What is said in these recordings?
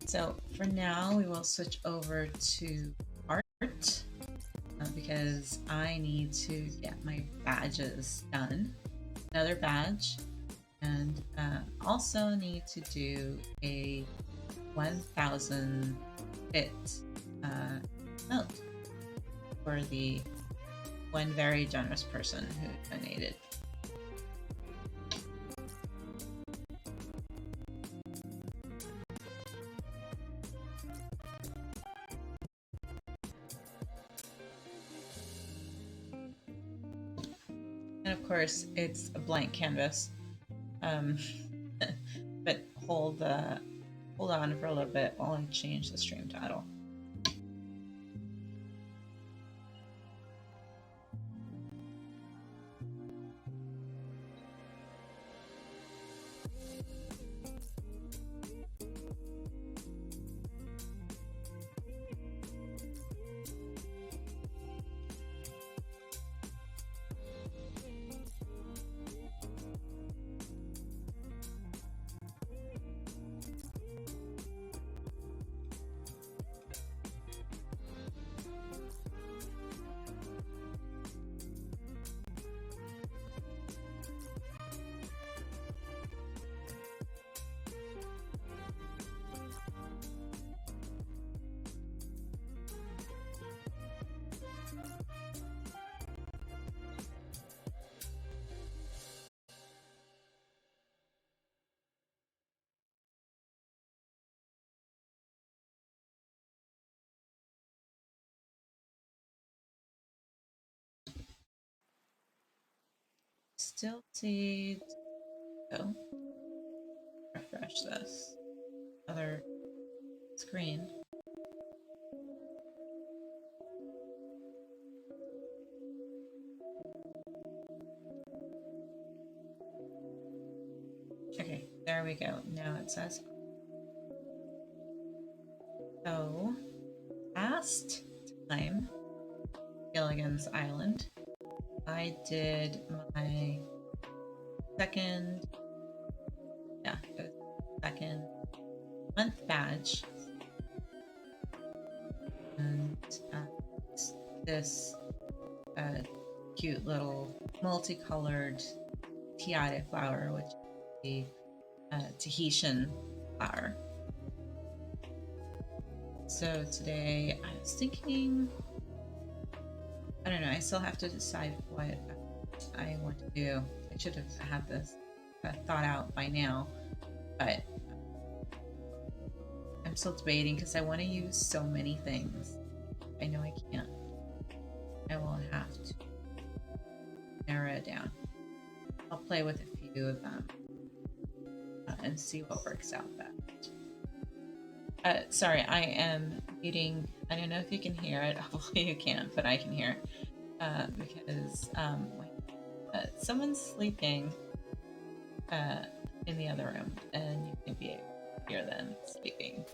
So for now, we will switch over to art because I need to get my badges done. Another badge, and also need to do a 1,000 bit note for the one very generous person who donated. And of course, it's a blank canvas. But hold on for a little bit while I change the stream title. Still seeds. Go. Refresh this other screen. Okay, there we go. Now it says. So, last time, Gilligan's Island, I did my second month badge, and this cute little multicolored tiare flower, which is the Tahitian flower. So today I was thinking, I don't know, I still have to decide what I want to do. I should have had this thought out by now, but I'm still debating because I want to use so many things. I know I can't. I will have to narrow it down. I'll play with a few of them and see what works out best. Sorry, I am muting. I don't know if you can hear it. Hopefully you can't, but I can hear it because someone's sleeping in the other room, and you can be able to hear them sleeping.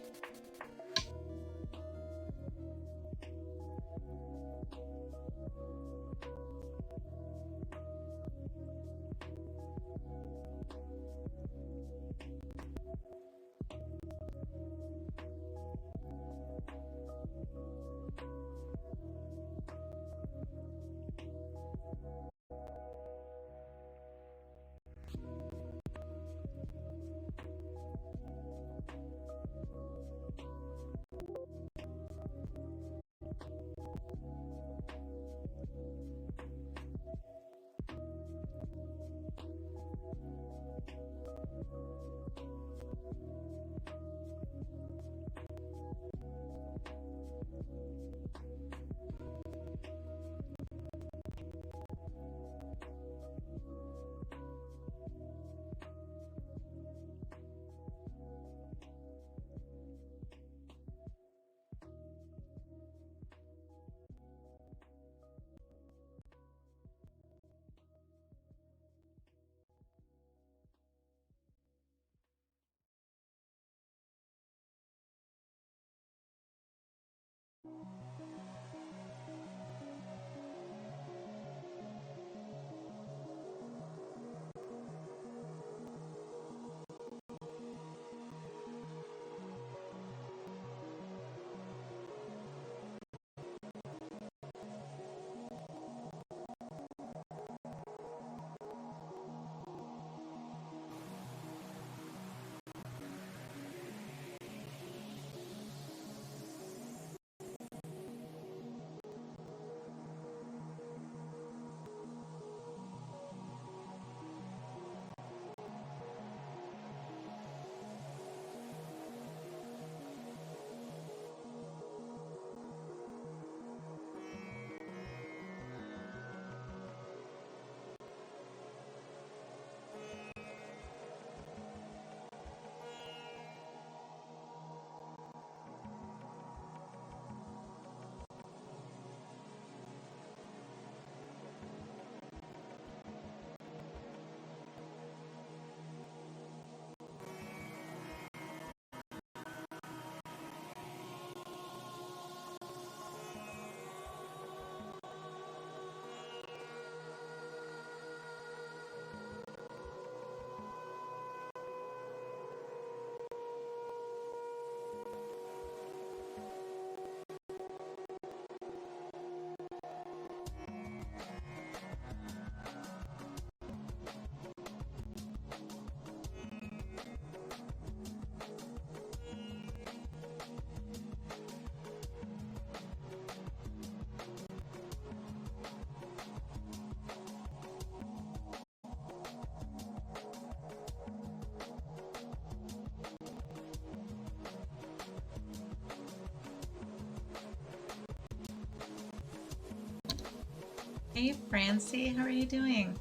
Hey, Francie, how are you doing?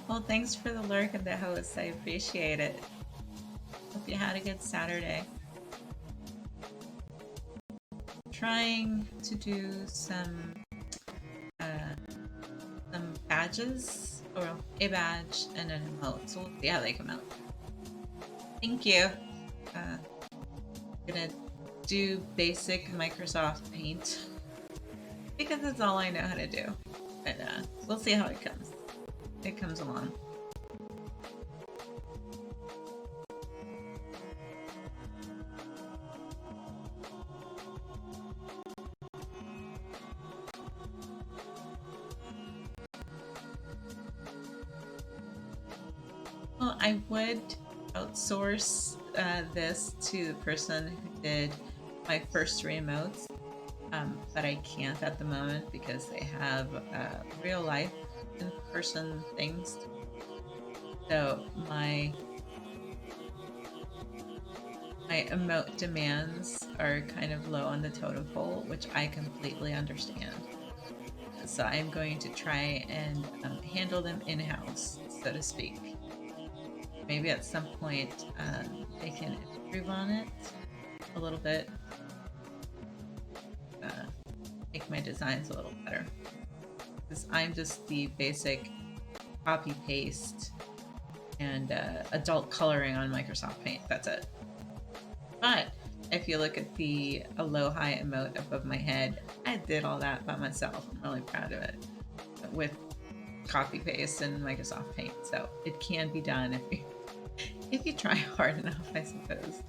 Well, thanks for the lurk and the host. I appreciate it. Hope you had a good Saturday. Trying to do some badges, or a badge and an emote. So we'll see how they come out. Thank you. Gonna do basic Microsoft Paint because that's all I know how to do. But we'll see how it comes. It comes along. Well, I would outsource this to the person who did my first three emotes, but I can't at the moment because they have real life in-person things. So my emote demands are kind of low on the totem pole, which I completely understand. So I'm going to try and handle them in-house, so to speak. Maybe at some point they can improve on it a little bit, make my designs a little better. Because I'm just the basic copy paste and adult coloring on Microsoft Paint. That's it. But if you look at the Aloha emote above my head, I did all that by myself. I'm really proud of it with copy paste and Microsoft Paint. So it can be done if you try hard enough, I suppose.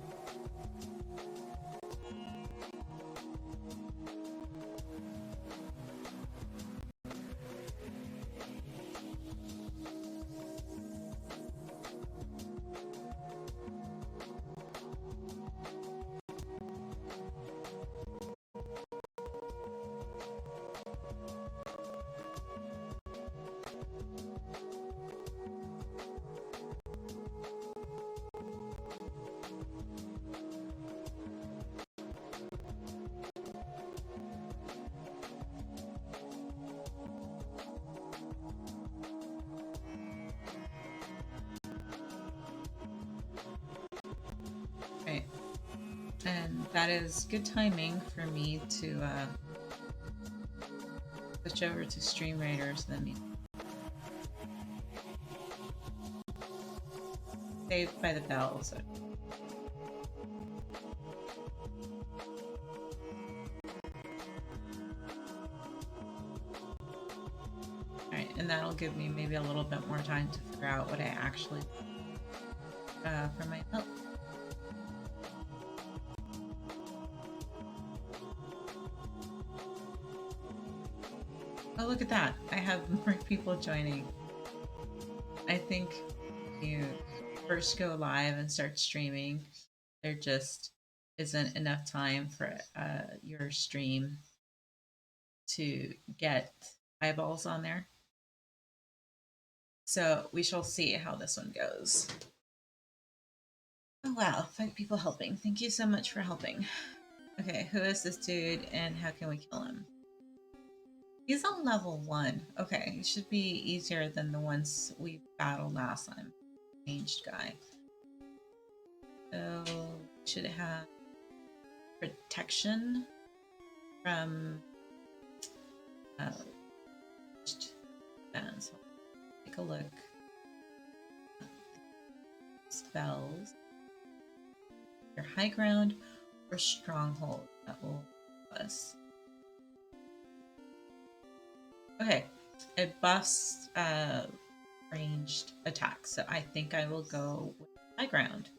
Right. And that is good timing for me to switch over to Stream Raiders. Then Saved by the Bell. So. Alright, and that'll give me maybe a little bit more time to figure out what I actually for my help. Oh, look at that. I have more people joining. I think you first go live and start streaming, there just isn't enough time for your stream to get eyeballs on there. So we shall see how this one goes. Oh wow, 5 people helping. Thank you so much for helping. Okay, who is this dude and how can we kill him? He's on level 1. Okay, it should be easier than the ones we battled last time. Ranged guy. So should have protection from so take a look. Spells. Your high ground or stronghold that will help us. Okay, it buffs ranged attacks, so I think I will go with high ground.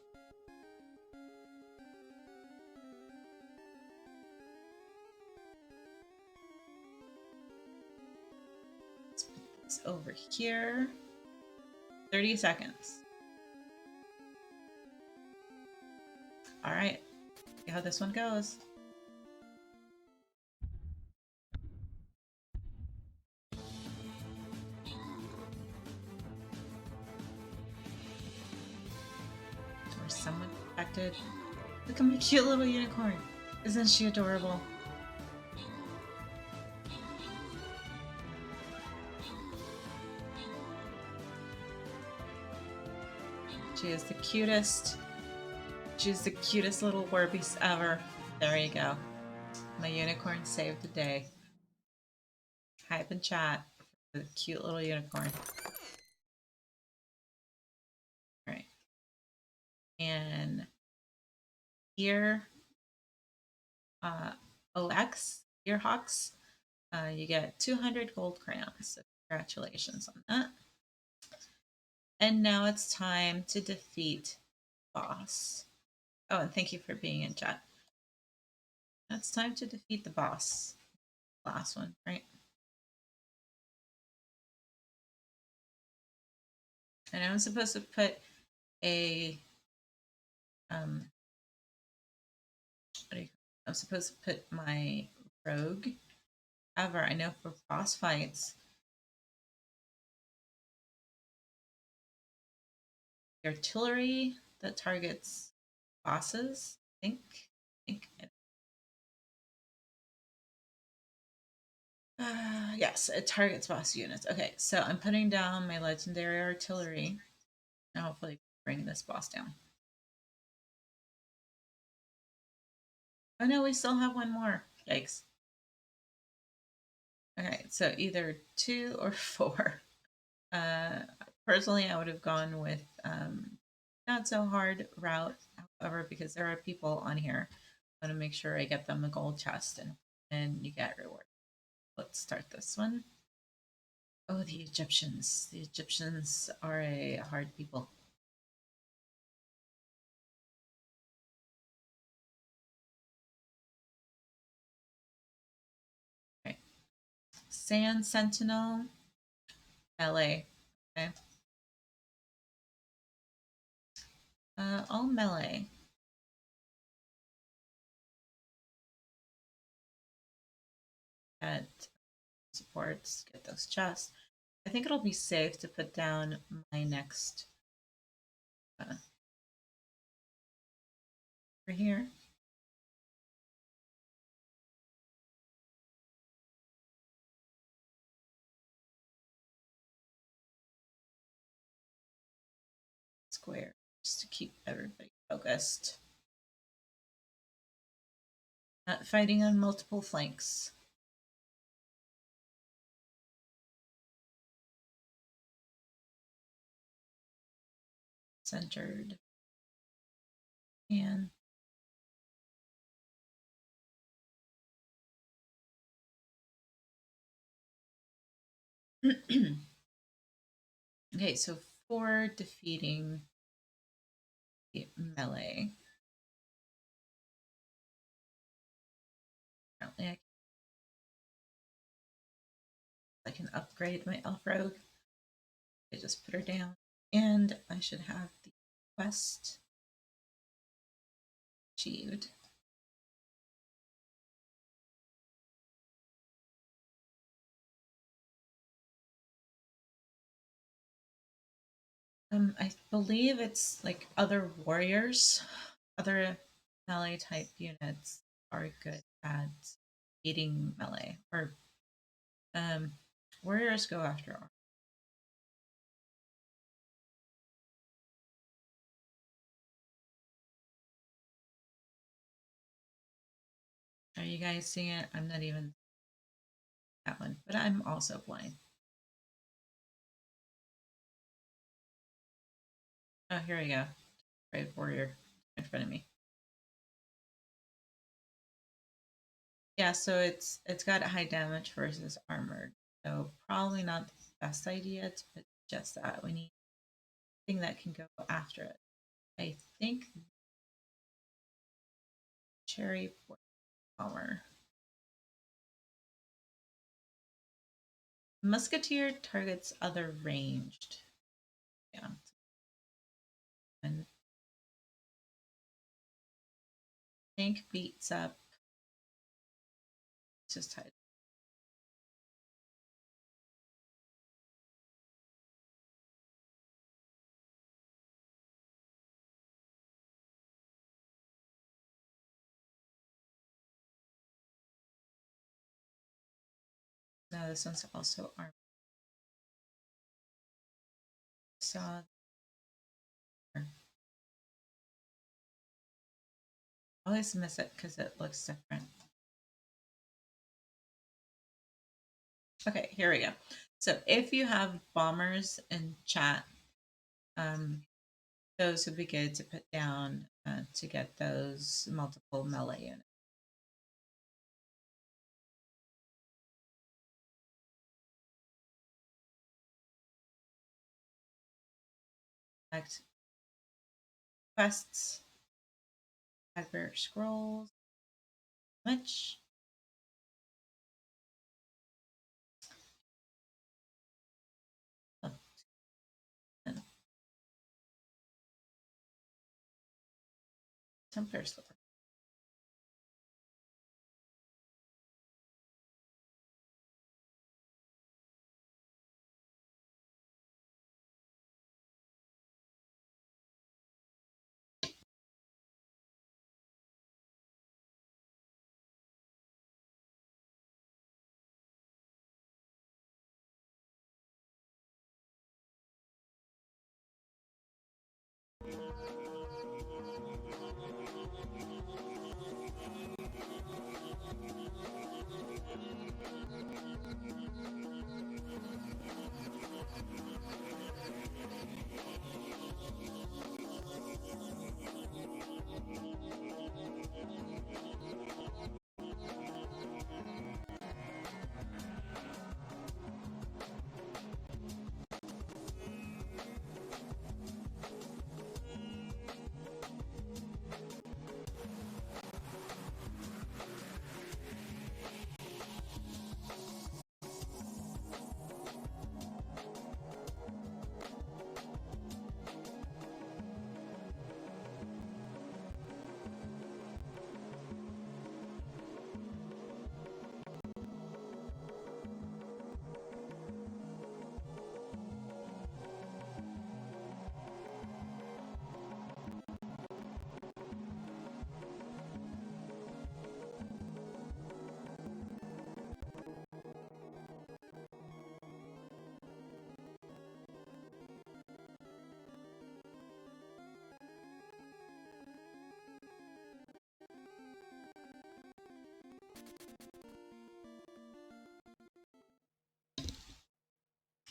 Let's put this over here. 30 seconds. All right, see how this one goes. Or someone affected. Look at my cute little unicorn. Isn't she adorable? She is the cutest. She's the cutest little Warbeast ever. There you go. My unicorn saved the day. Hype and chat for the cute little unicorn. All right. And here, OX, Earhawks, you get 200 gold crowns. So congratulations on that. And now it's time to defeat boss. Oh, and thank you for being in chat. It's time to defeat the boss. Last one, right? And I'm supposed to put a I'm supposed to put my rogue. However, I know for boss fights, the artillery that targets bosses, I think yes, it targets boss units. Okay, so I'm putting down my legendary artillery and hopefully bring this boss down. Oh no, we still have one more. Yikes. Okay, so either 2 or 4. Personally, I would have gone with not so hard route. However, because there are people on here, I want to make sure I get them a gold chest and you get reward. Let's start this one. Oh, the Egyptians. The Egyptians are a hard people. Okay. Sand Sentinel, melee. Okay. All melee. Get supports, get those chests. I think it'll be safe to put down my next over here. Square, just to keep everybody focused. Not fighting on multiple flanks. Centered. And okay, so for defeating the melee, apparently I can upgrade my elf rogue. I just put her down, and I should have the quest achieved. I believe it's like other warriors, other melee type units are good at beating melee, or warriors go after armor. Are you guys seeing it? I'm not even that one, but I'm also blind. Oh, here we go. Brave warrior in front of me. Yeah, so it's got high damage versus armored. So probably not the best idea to put just that. We need something that can go after it. I think cherry power. Musketeer targets other ranged. Yeah. And tank beats up. Just hide. No, this one's also armor. Saw always miss it because it looks different. Okay, here we go. So if you have bombers in chat, those would be good to put down to get those multiple melee units. Quests, Blackbear Scrolls, much. Oh. Templar Slipper.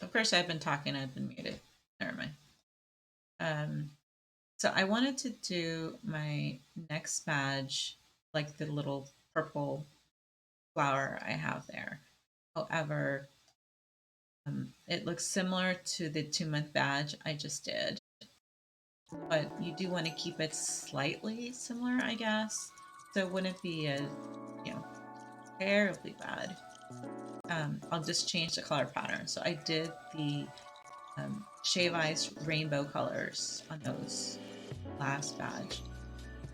Of course, I've been talking. I've been muted. Never mind. So I wanted to do my next badge, like the little purple flower I have there. However, it looks similar to the 2-month badge I just did, but you do want to keep it slightly similar, I guess. So it wouldn't be a, terribly bad. I'll just change the color pattern. So I did the Shave Ice rainbow colors on those last badge.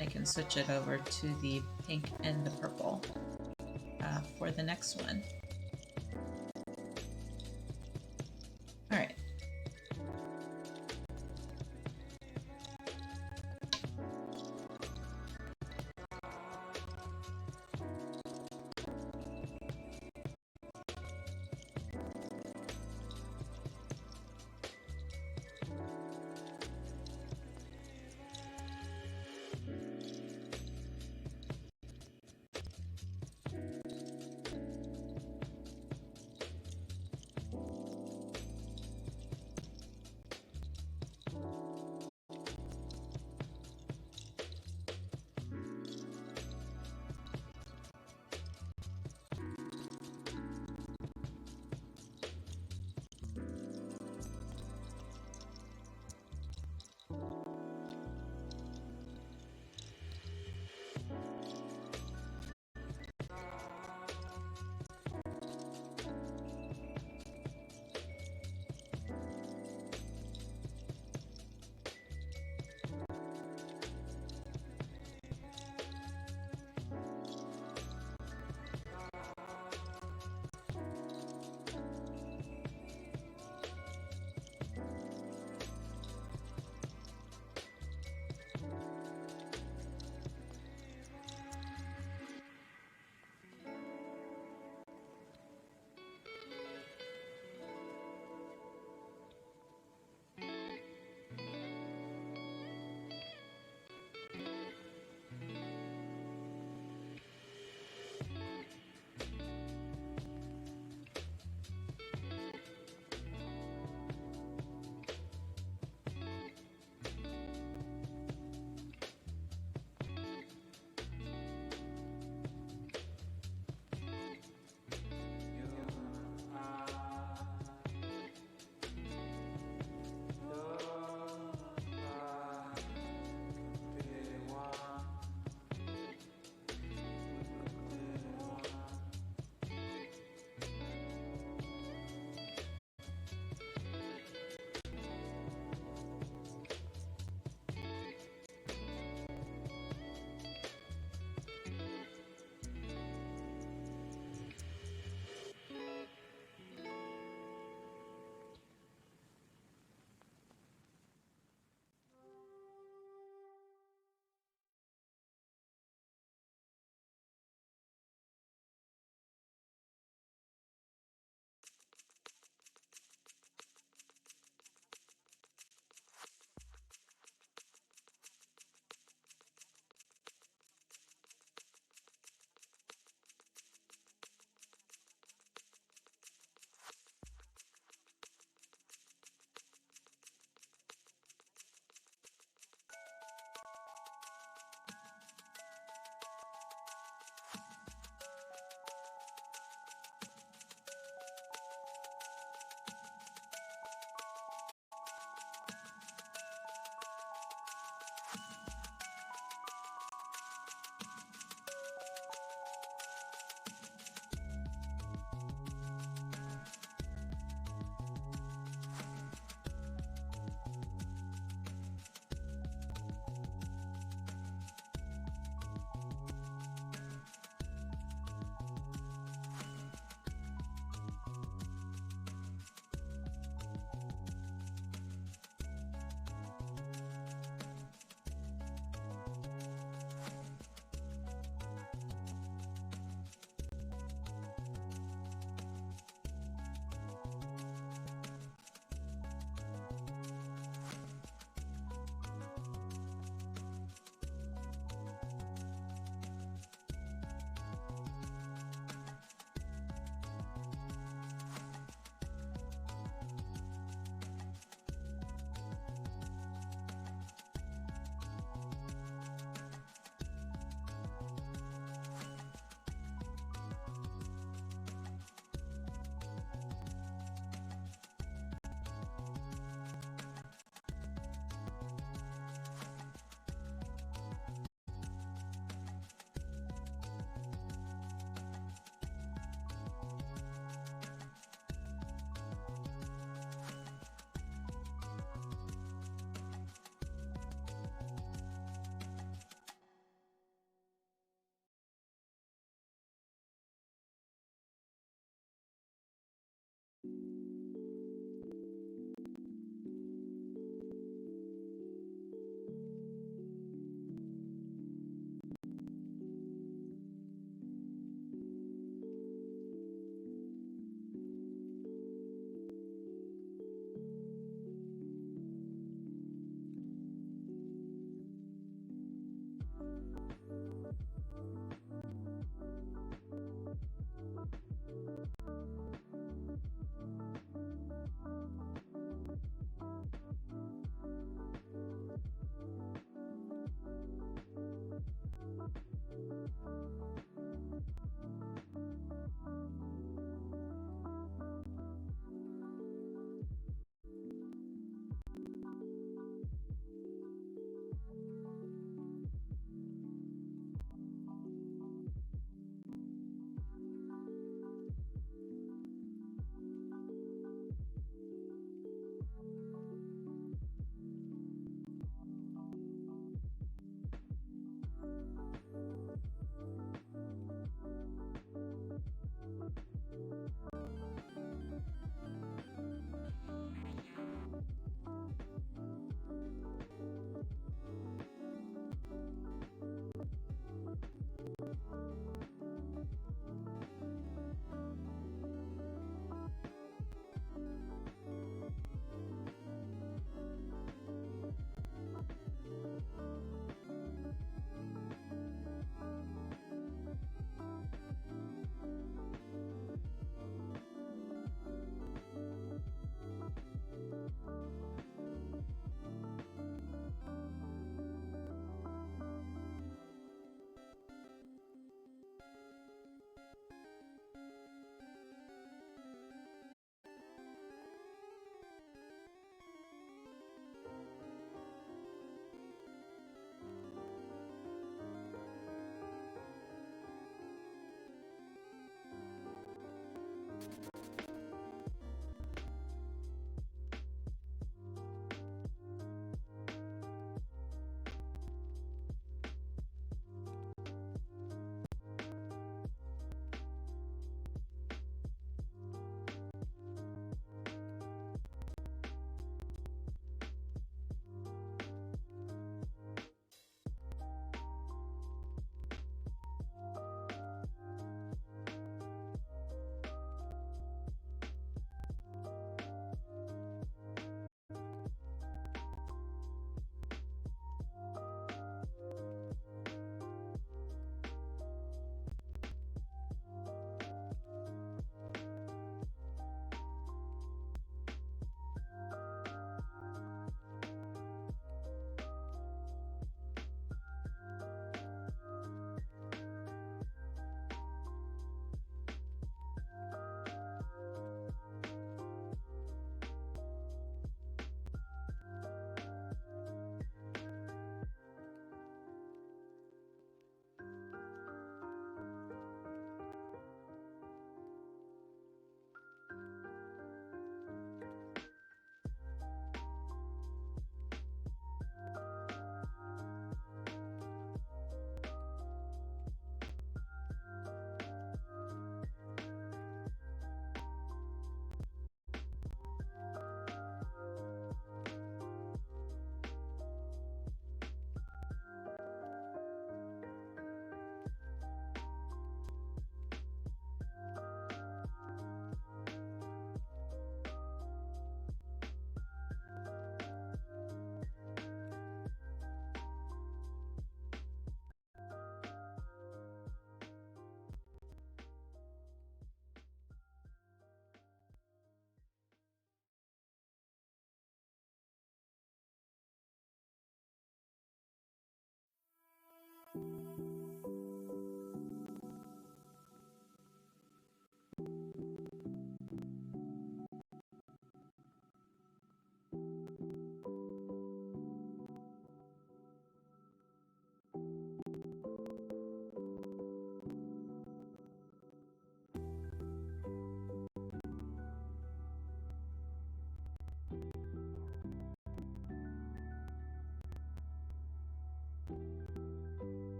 I can switch it over to the pink and the purple for the next one. All right.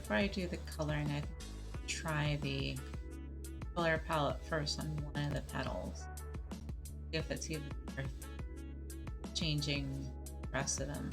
before I do the coloring, I try the color palette first on one of the petals. See if it's even worth changing the rest of them.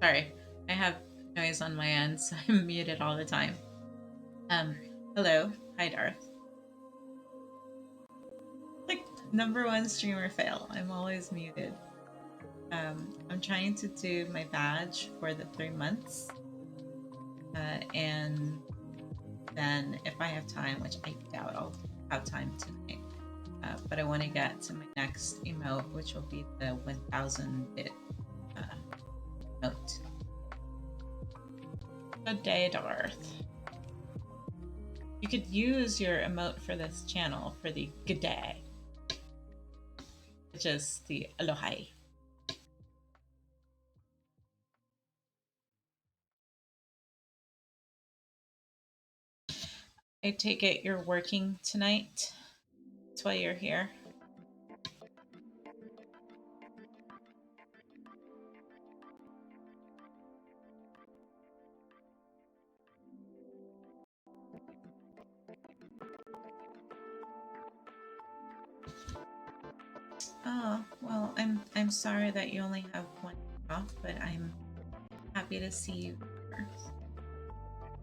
Sorry, I have noise on my end, so I'm muted all the time. Hello. Hi, Darth. Like, #1 streamer fail. I'm always muted. I'm trying to do my badge for the 3 months. And then if I have time, which I doubt I'll have time tonight, but I want to get to my next emote, which will be the 1000 bit emote. Good day, Darth. You could use your emote for this channel for the good day, which is the aloha. I take it you're working tonight. That's why you're here. Oh, well, I'm sorry that you only have one off, but I'm happy to see you here. It's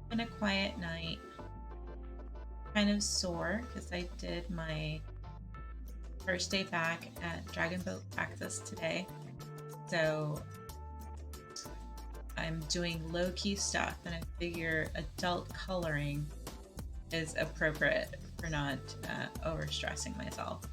been a quiet night. Kind of sore because I did my first day back at Dragon Boat practice today. So I'm doing low-key stuff, and I figure adult coloring is appropriate for not overstressing myself.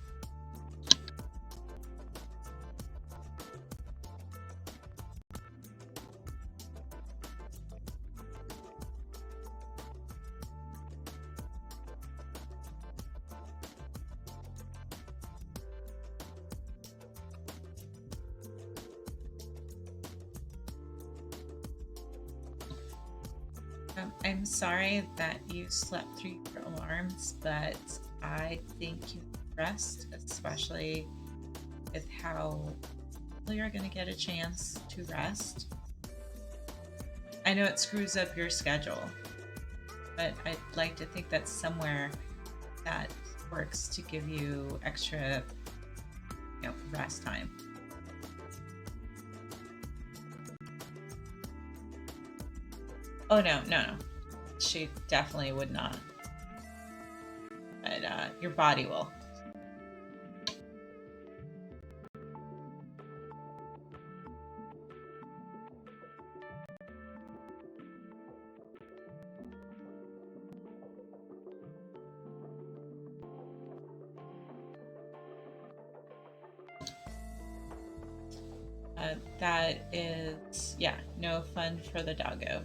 I'm sorry that you slept through your alarms, but I think you need rest, especially with how little you're going to get a chance to rest. I know it screws up your schedule, but I'd like to think that somewhere that works to give you extra, rest time. Oh no. She definitely would not. But your body will. That is, yeah, no fun for the doggo.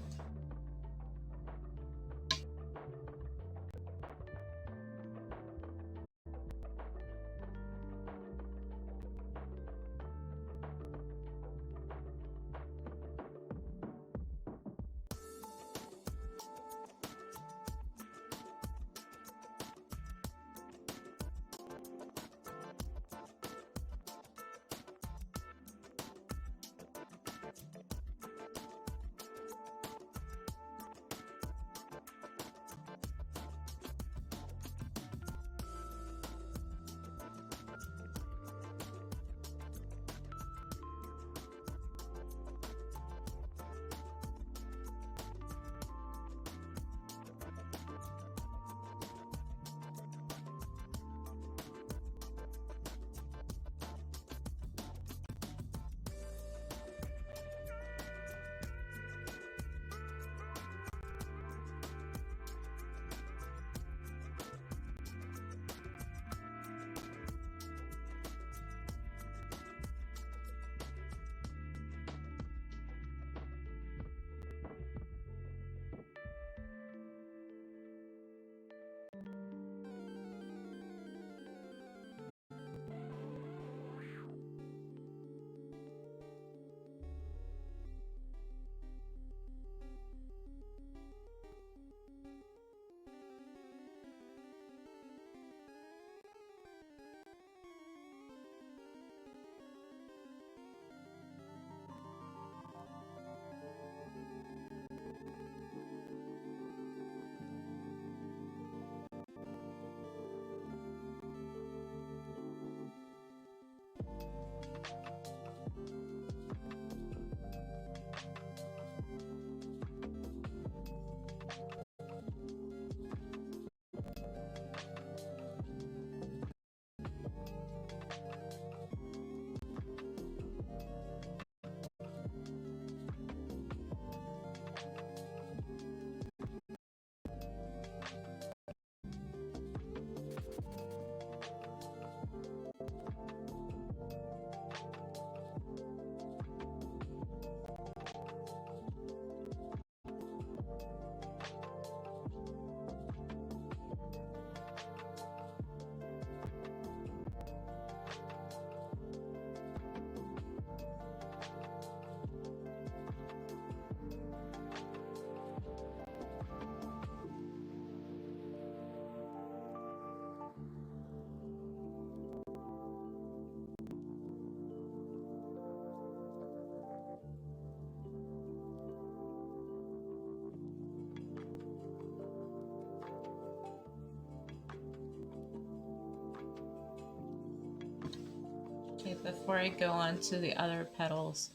Okay, before I go on to the other petals,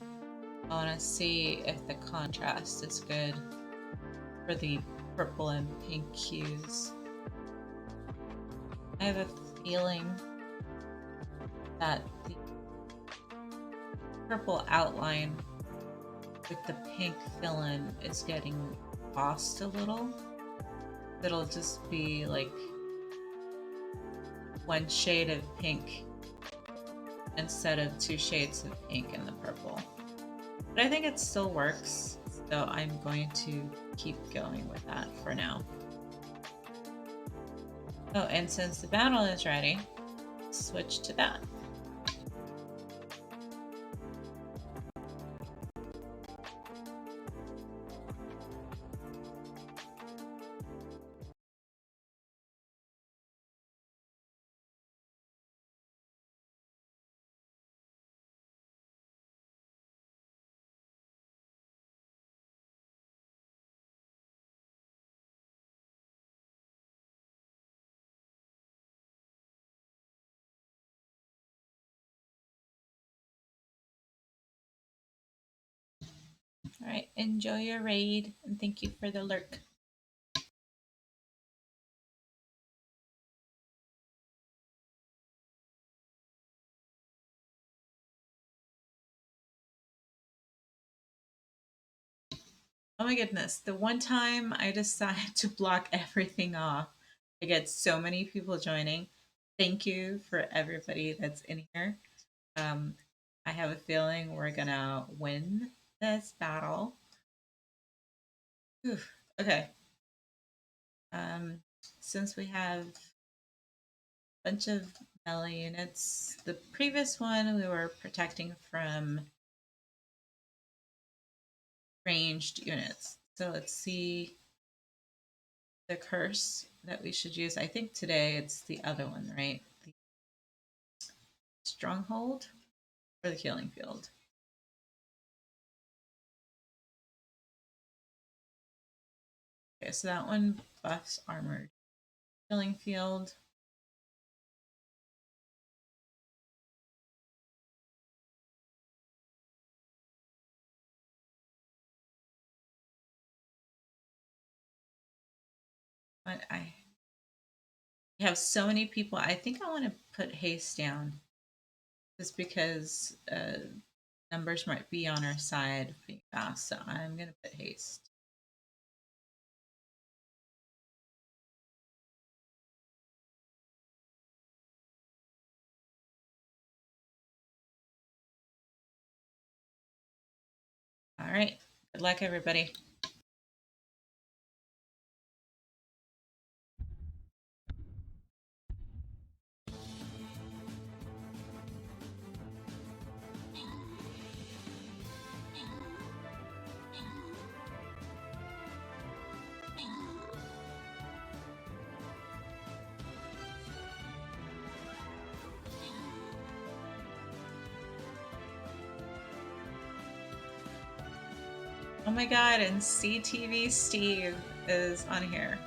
I want to see if the contrast is good for the purple and pink hues. I have a feeling that the purple outline with the pink fill-in is getting lost a little. It'll just be like one shade of pink instead of two shades of pink in the purple. But I think it still works, so I'm going to keep going with that for now. Oh, and since the battle is ready, switch to that. All right, enjoy your raid, and thank you for the lurk. Oh my goodness, the one time I decided to block everything off, I get so many people joining. Thank you for everybody that's in here. I have a feeling we're gonna win this battle. Whew. Okay. Since we have a bunch of melee units, the previous one we were protecting from ranged units. So let's see the curse that we should use. I think today it's the other one, right? The stronghold or the killing field. Okay, so that one buffs armored. Killing field. But I have so many people. I think I want to put haste down just because numbers might be on our side pretty fast. So I'm going to put haste. All right. Good luck, everybody. Oh my god, and CTV Steve is on here.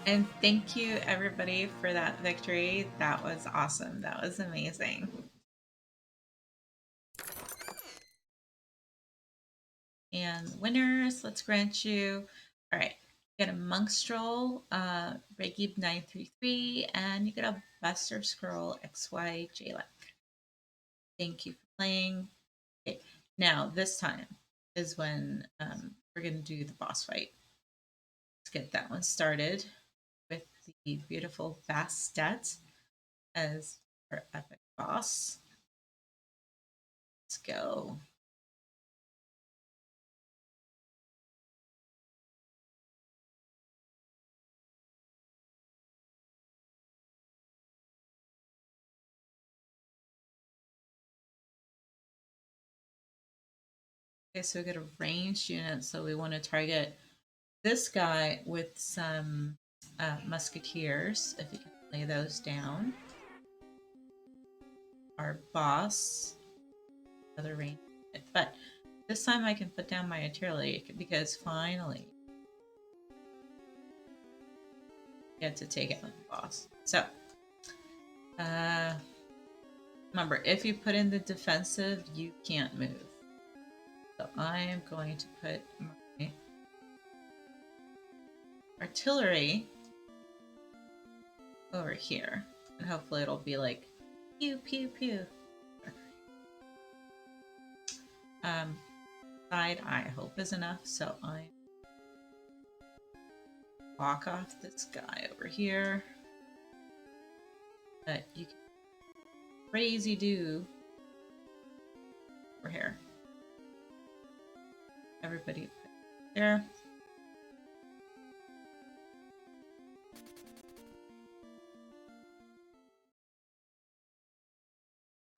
And thank you everybody for that victory. That was awesome. That was amazing. And winners, let's grant you. All right, you get a Monk Stroll, Regib 933, and you get a Buster Scroll XY JLEC. Thank you for playing. Okay, now this time is when we're going to do the boss fight. Let's get that one started with the beautiful Bastet as our epic boss. Let's go. Okay, so we got a ranged unit, so we want to target this guy with some musketeers, if you can lay those down. Our boss, another range, but this time I can put down my artillery because finally I get to take out the boss. So, remember, if you put in the defensive, you can't move. So I am going to put my artillery over here, and hopefully it'll be like pew pew pew. Side I hope is enough, so I walk off this guy over here. But you can crazy do over here. Everybody there.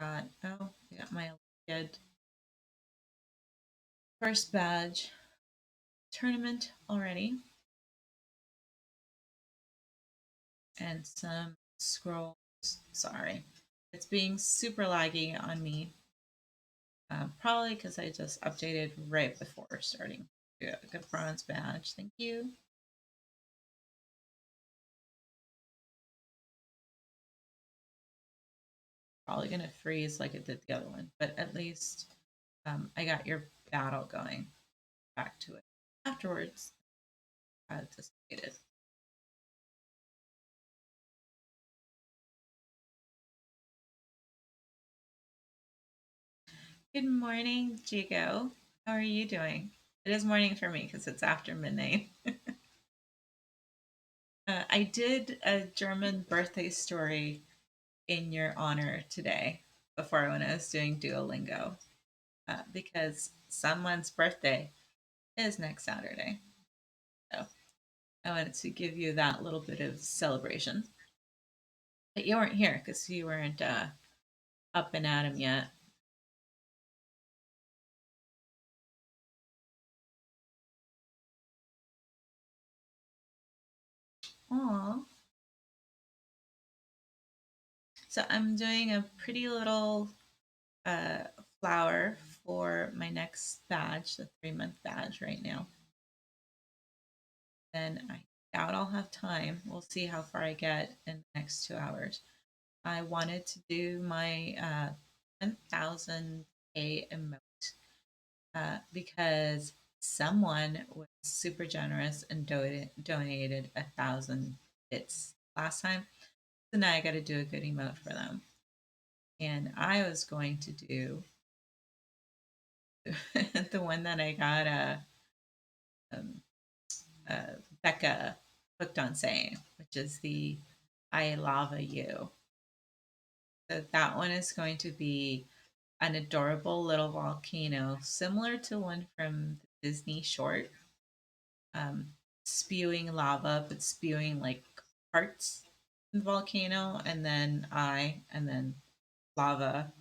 Oh, I got my good first badge tournament already. And some scrolls. Sorry. It's being super laggy on me. Probably because I just updated right before starting. Yeah, good bronze badge. Thank you. probably gonna freeze like it did the other one, but at least I got your battle going back to it afterwards. I anticipated. Good morning, Jigo. How are you doing? It is morning for me because it's after midnight. I did a German birthday story in your honor today before when I was doing Duolingo because someone's birthday is next Saturday. So I wanted to give you that little bit of celebration. But you weren't here because you weren't up and at 'em yet. Aw. So I'm doing a pretty little uh, flower for my next badge, the 3-month badge right now. Then I doubt I'll have time. We'll see how far I get in the next 2 hours. I wanted to do my 10,000K emote because someone was super generous and donated 1,000 bits last time. So now I got to do a good emote for them. And I was going to do the one that I got um, Becca hooked on saying, which is the I lava you. So that one is going to be an adorable little volcano, similar to one from the Disney short, um, spewing lava, but spewing like parts in the volcano, and then and then lava,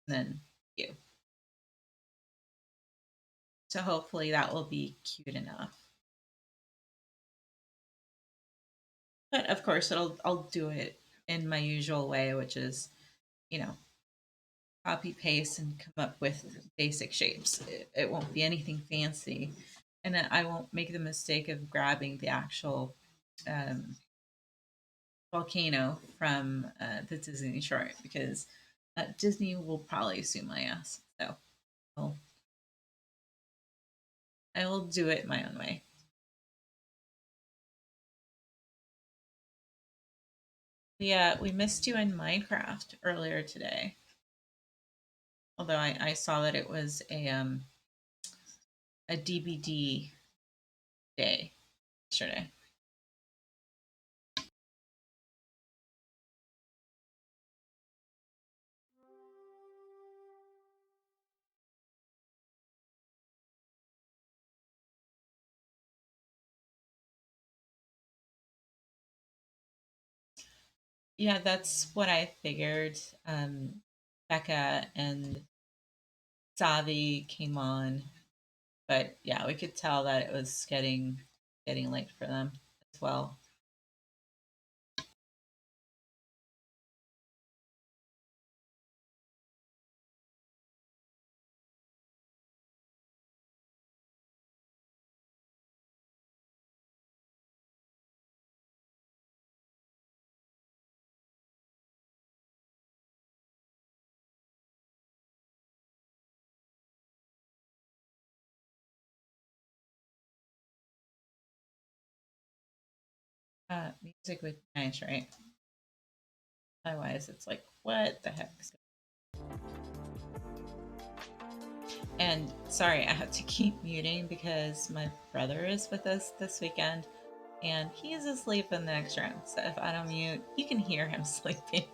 and then you. So hopefully that will be cute enough. But of course, I'll do it in my usual way, which is, you know, copy paste and come up with basic shapes. It won't be anything fancy, and I won't make the mistake of grabbing the actual um, volcano from the Disney short because Disney will probably sue my ass. So I'll, I will do it my own way. Yeah, we missed you in Minecraft earlier today. Although I saw that it was a DBD day yesterday. Yeah, that's what I figured. Becca and Savi came on, but yeah, we could tell that it was getting late for them as well. Music would be nice, right? Otherwise, it's like, what the heck? And sorry, I have to keep muting because my brother is with us this weekend and he is asleep in the next room. So if I don't mute, you can hear him sleeping.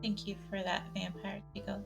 Thank you for that, Vampire Tigo.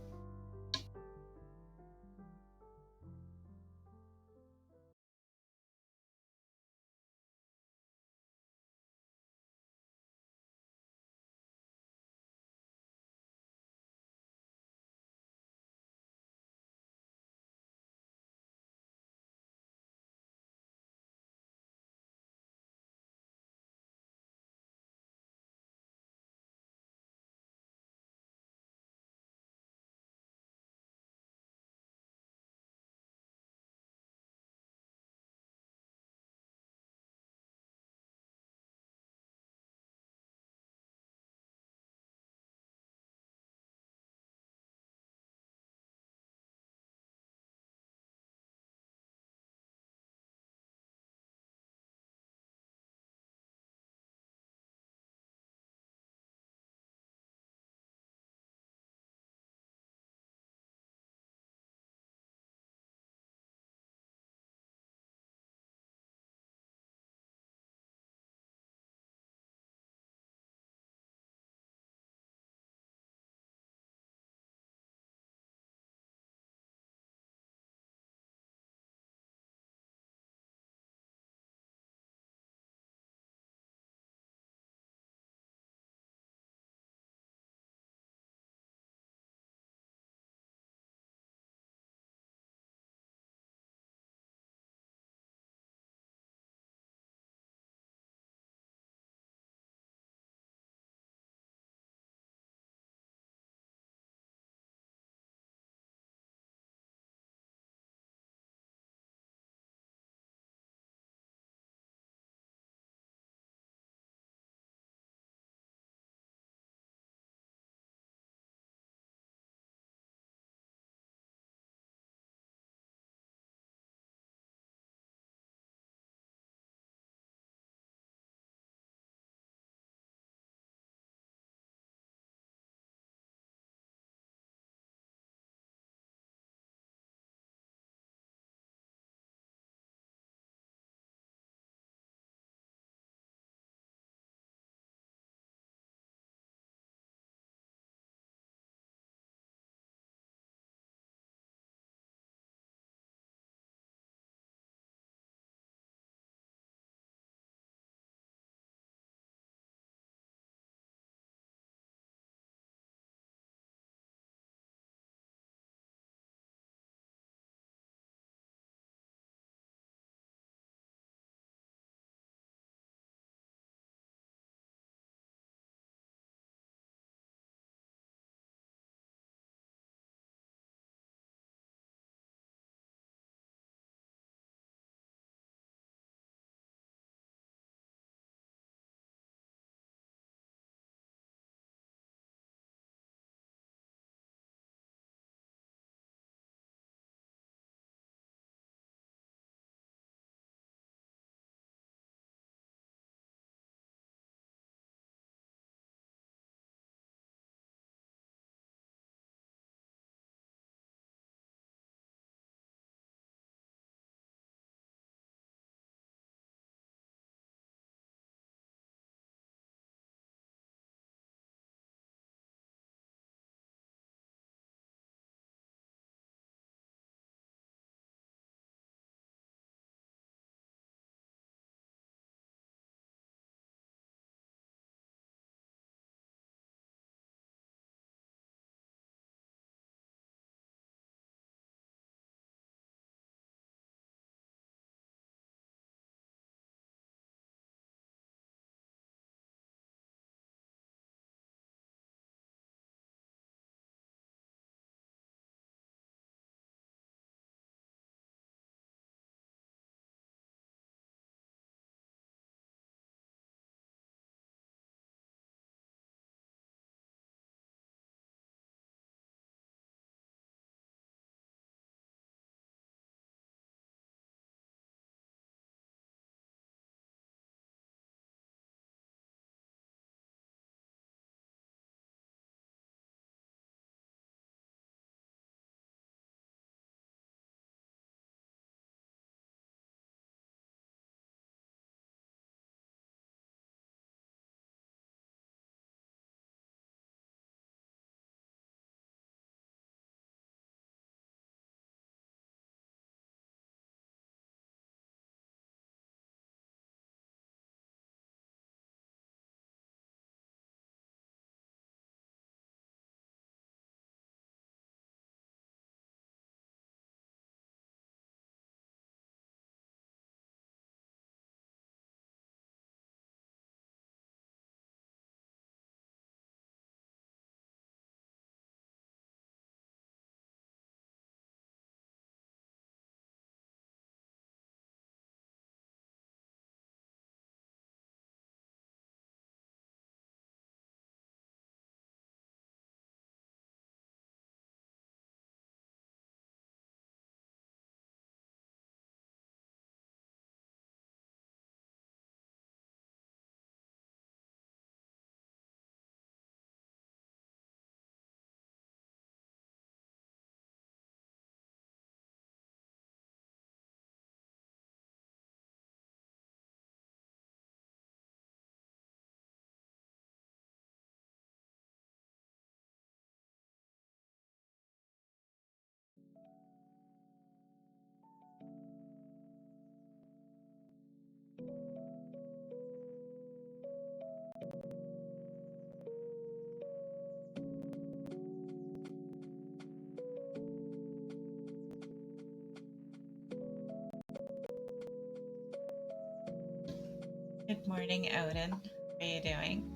Good morning, Odin. How are you doing?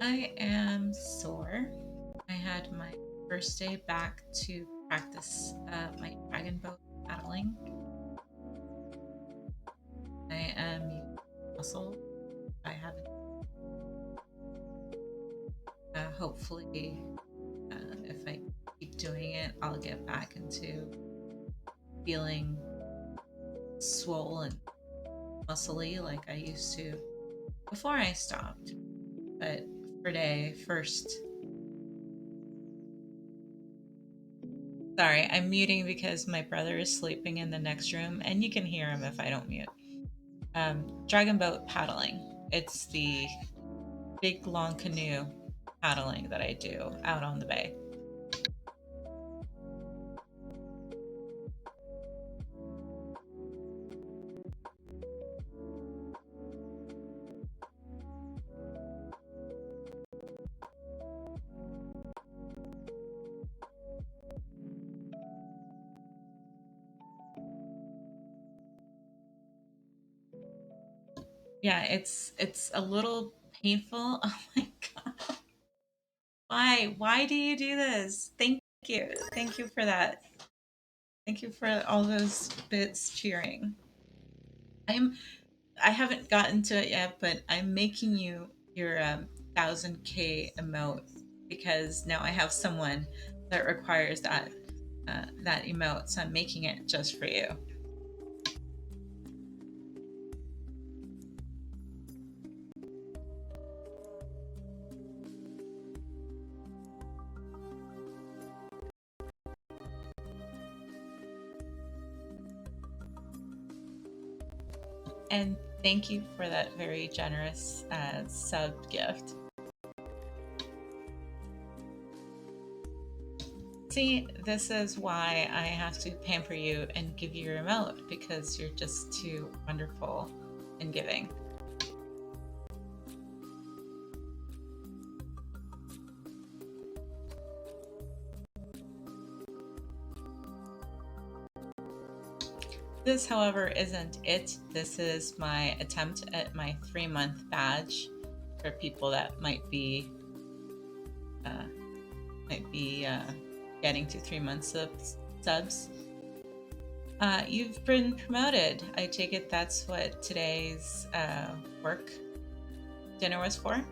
I am sore. I had my first day back to practice my dragon boat paddling. I am using muscle. I haven't. Hopefully, if I keep doing it, I'll get back into feeling swollen, muscly like I used to before I stopped. But for day first. Sorry, I'm muting because my brother is sleeping in the next room, and you can hear him if I don't mute. Dragon boat paddling. It's the big long canoe paddling that I do out on the bay. Yeah, it's a little painful. Oh my god. Why do you do this? Thank you. Thank you for that. Thank you for all those bits cheering. I haven't gotten to it yet, but I'm making you your 1000K emote because now I have someone that requires that emote, so I'm making it just for you. And thank you for that very generous sub gift. See, this is why I have to pamper you and give you your remote, because you're just too wonderful in giving. This, however, isn't it. This is my attempt at my 3-month badge for people that might be getting to 3 months of subs. You've been promoted. I take it that's what today's work dinner was for?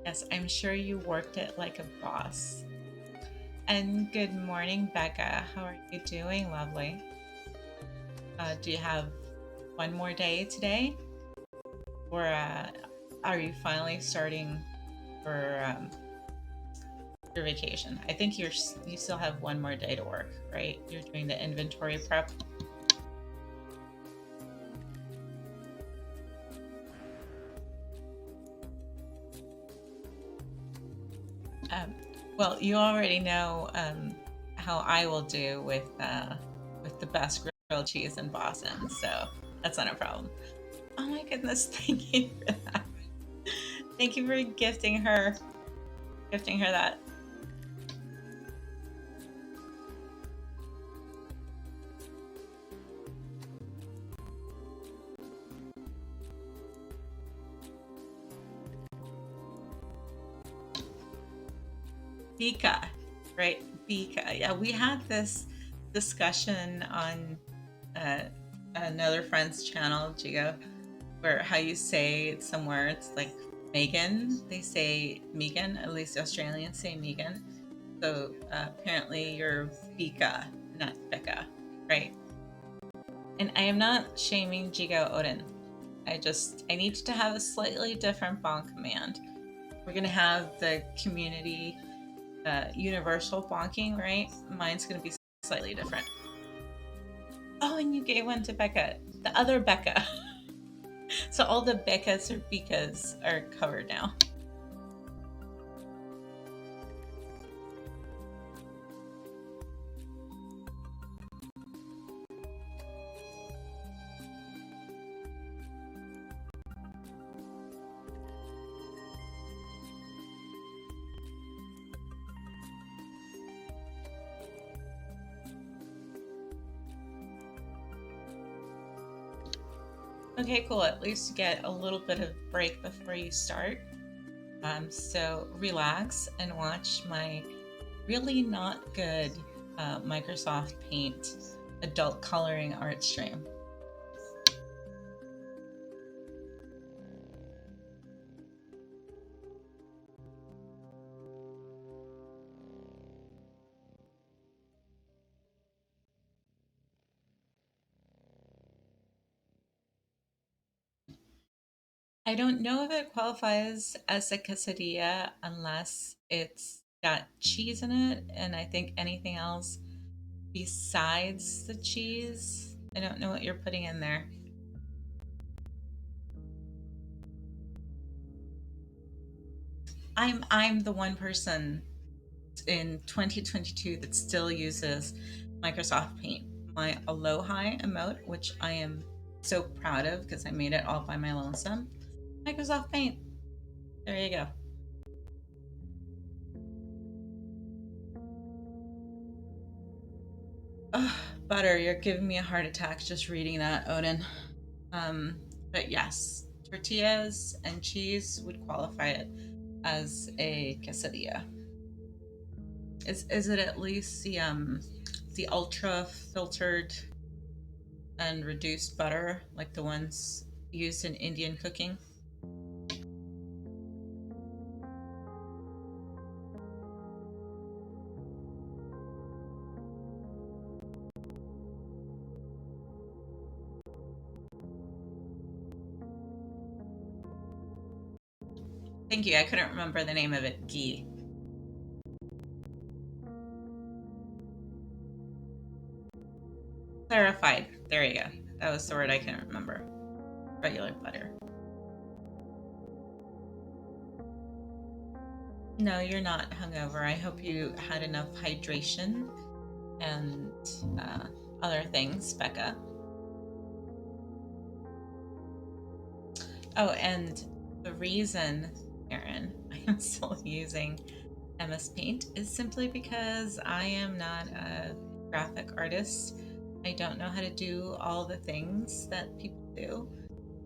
Yes, I'm sure you worked it like a boss. And good morning, Becca. How are you doing, lovely? Do you have one more day today? Or are you finally starting for your vacation? I think you still have one more day to work, right? You're doing the inventory prep. Well, you already know how I will do with the best grilled cheese in Boston, so that's not a problem. Oh my goodness, thank you for that. Thank you for gifting her that. Bika, right? Bika. Yeah, we had this discussion on another friend's channel, Jigo, where how you say it somewhere, it's like Megan. They say Megan, at least Australians say Megan. So apparently you're Bika, not Becca, right? And I am not shaming Jigo Odin. I need to have a slightly different bonk command. We're gonna have the community universal bonking, right? Mine's gonna be slightly different. Oh, and you gave one to Becca, the other Becca. So all the Beccas or Bekas are covered now. Okay, cool. At least you get a little bit of break before you start. So relax and watch my really not good Microsoft Paint adult coloring art stream. I don't know if it qualifies as a quesadilla unless it's got cheese in it, and I think anything else besides the cheese. I don't know what you're putting in there. I'm the one person in 2022 that still uses Microsoft Paint. My Aloha emote, which I am so proud of because I made it all by my lonesome. Microsoft Paint. There you go. Ugh, butter, you're giving me a heart attack just reading that, Odin. But yes, tortillas and cheese would qualify it as a quesadilla. Is it at least the ultra filtered and reduced butter like the ones used in Indian cooking? Thank you. I couldn't remember the name of it. Ghee. Clarified. There you go. That was the word I couldn't remember. Regular butter. No, you're not hungover. I hope you had enough hydration and other things, Becca. Oh, and the reason, Erin, I am still using MS Paint is simply because I am not a graphic artist. I don't know how to do all the things that people do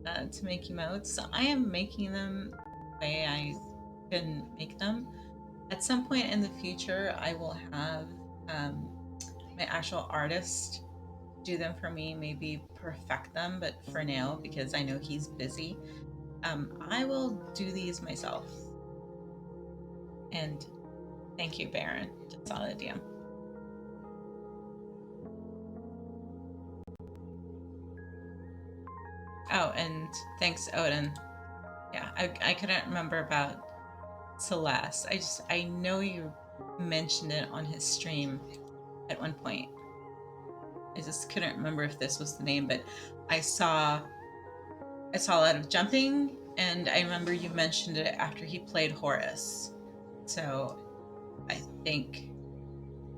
to make emotes. So I am making them the way I can make them. At some point in the future, I will have my actual artist do them for me, maybe perfect them. But for now, because I know he's busy, I will do these myself. And thank you, Baron. Just saw the DM. Oh, and thanks, Odin. Yeah, I couldn't remember about Celeste. I know you mentioned it on his stream at one point. I just couldn't remember if this was the name, but I saw a lot of jumping, and I remember you mentioned it after he played Horus. So I think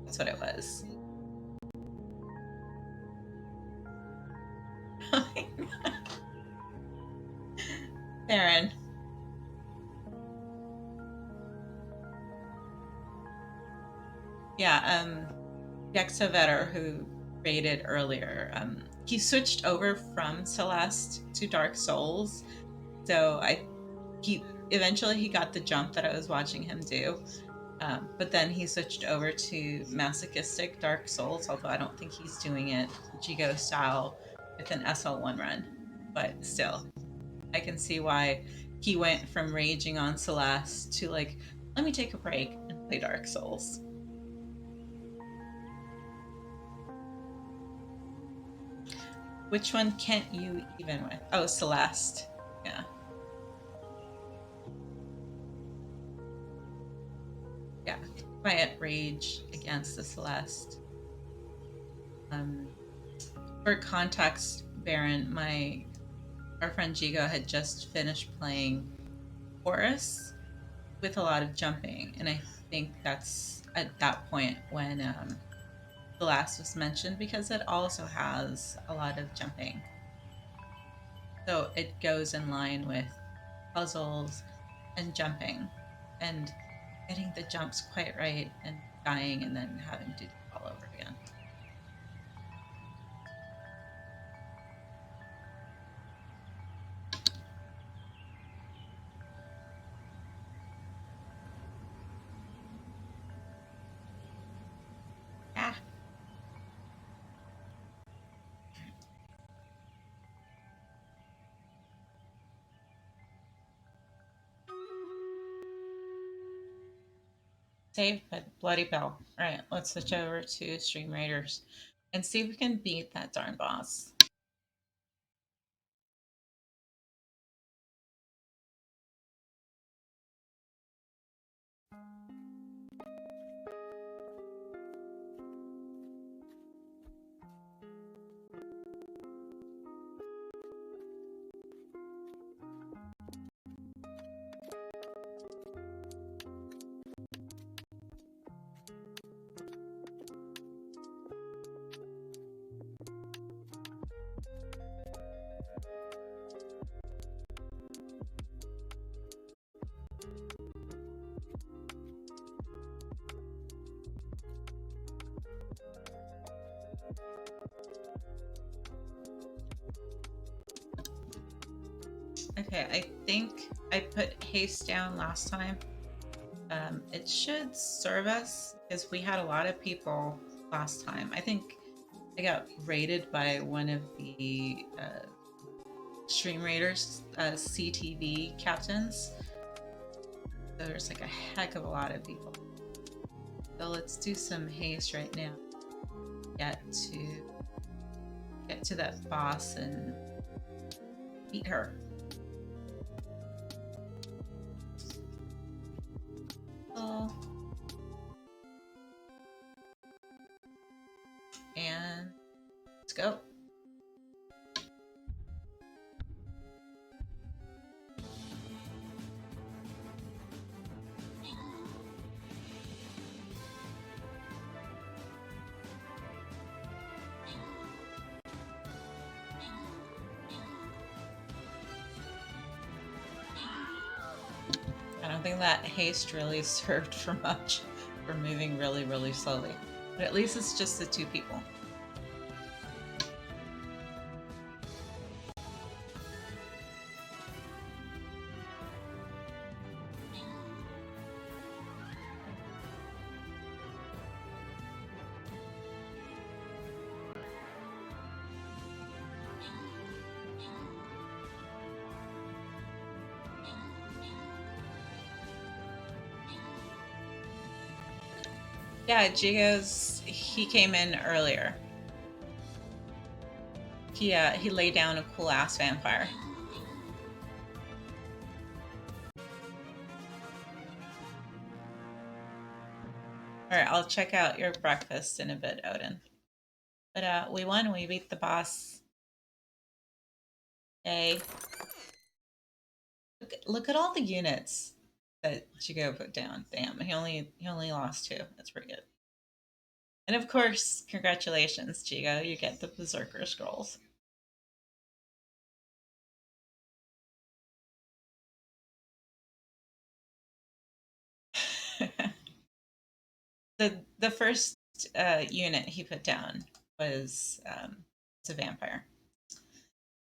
that's what it was. Aaron. Yeah, Vetter, who raided earlier, he switched over from Celeste to Dark Souls. So he eventually got the jump that I was watching him do. But then he switched over to masochistic Dark Souls, although I don't think he's doing it Jigo style with an SL1 run. But still, I can see why he went from raging on Celeste to like, let me take a break and play Dark Souls. Which one can't you even with? Oh, Celeste. Yeah. Yeah. Quiet rage against the Celeste. For context, Baron, our friend Jigo had just finished playing Horus with a lot of jumping, and I think that's at that point when the last was mentioned, because it also has a lot of jumping. So it goes in line with puzzles and jumping and getting the jumps quite right and dying and then having to do it all over again. Ah. Saved by the bloody bell. All right, let's switch over to Stream Raiders and see if we can beat that darn boss. Okay, I think I put haste down last time. It should serve us because we had a lot of people last time. I think I got raided by one of the Stream Raiders CTV captains. So there's like a heck of a lot of people. So let's do some haste right now. Get to that boss and beat her. And let's go. I don't think that haste really served for much. We're moving really, really slowly. But at least it's just the two people. Yeah, he came in earlier. He laid down a cool ass vampire. All right, I'll check out your breakfast in a bit, Odin. But we won. We beat the boss. Hey, look at all the units that Jigo put down. Damn, he only lost 2. That's pretty good. And of course, congratulations, Jigo. You get the Berserker Scrolls. The first unit he put down was it's a vampire.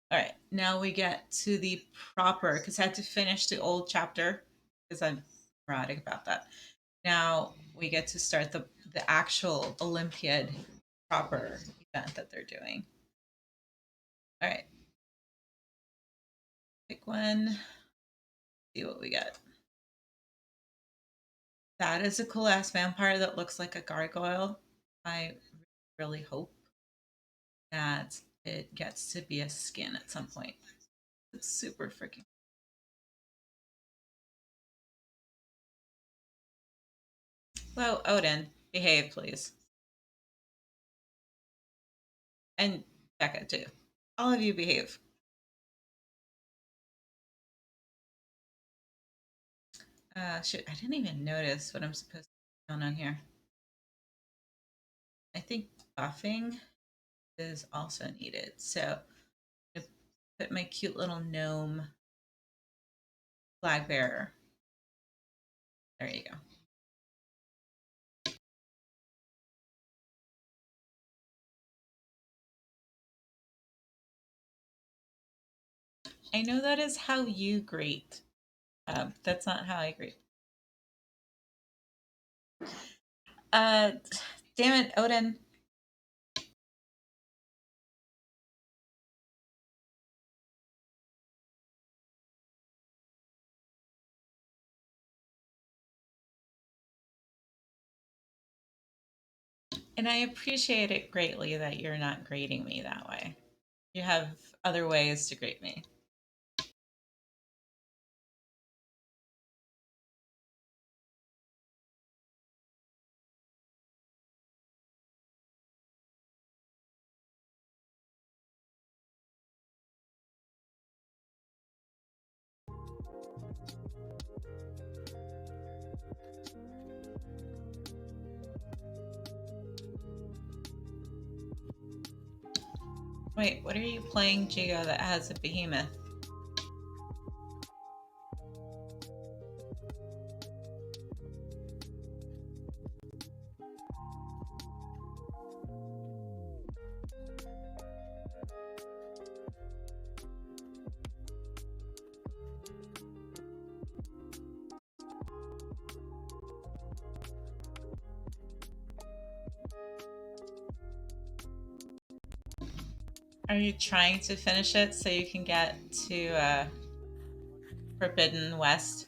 All right, now we get to the proper, because I had to finish the old chapter because I'm neurotic about that. Now we get to start the actual Olympiad proper event that they're doing. All right, pick one. See what we get. That is a cool ass vampire that looks like a gargoyle. I really hope that it gets to be a skin at some point. It's super freaking. Well, Odin, behave, please. And Becca too. All of you behave. Shoot, I didn't even notice what I'm supposed to put down on here. I think buffing is also needed. So I put my cute little gnome flag bearer. There you go. I know that is how you greet. That's not how I greet. Damn it, Odin. And I appreciate it greatly that you're not grading me that way. You have other ways to grade me. Wait, what are you playing, Jigo, that has a behemoth? Are you trying to finish it so you can get to Forbidden West?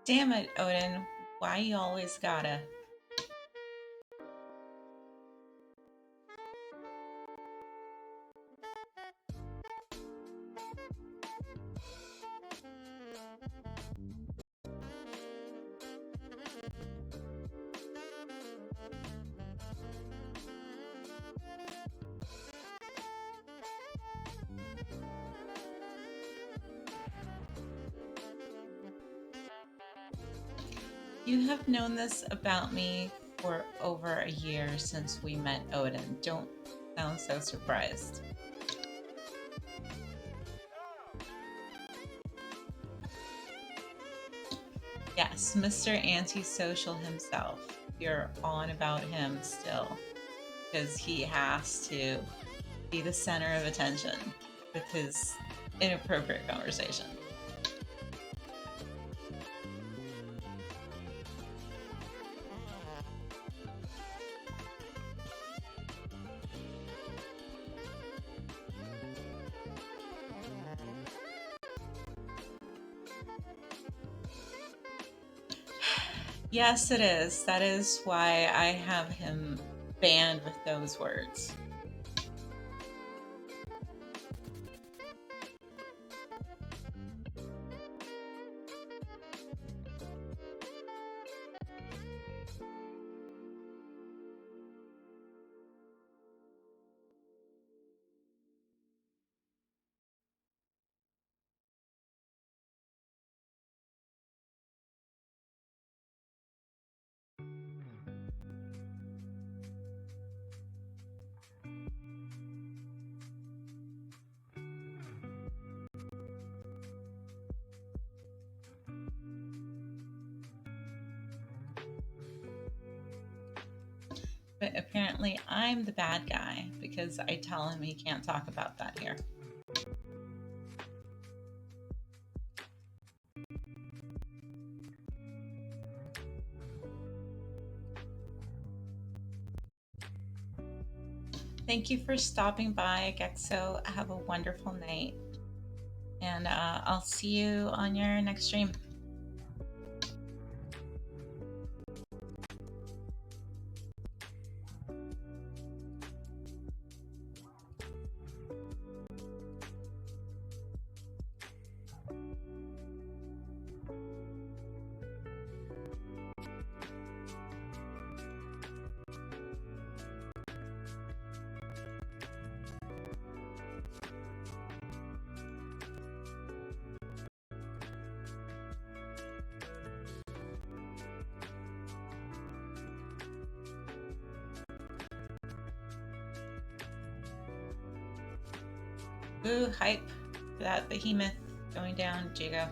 Damn it, Odin. Why you always gotta? You have known this about me for over a year since we met Odin. Don't sound so surprised. Yes, Mr. Antisocial himself. You're on about him still because he has to be the center of attention with his inappropriate conversation. Yes, it is. That is why I have him banned with those words. But apparently, I'm the bad guy because I tell him he can't talk about that here. Thank you for stopping by, Gexo. Have a wonderful night. And I'll see you on your next stream. Ooh, hype for that behemoth going down, Jago.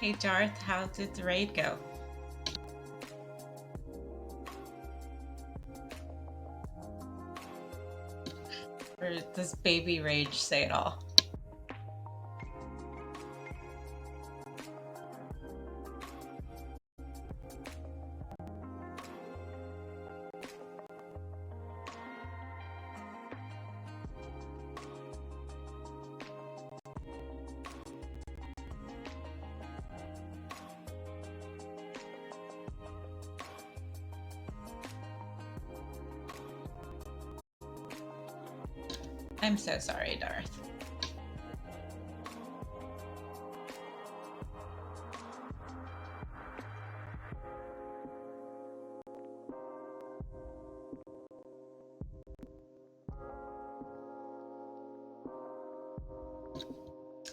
Hey Darth, how did the raid go? Or does baby rage say it all? I'm so sorry, Darth.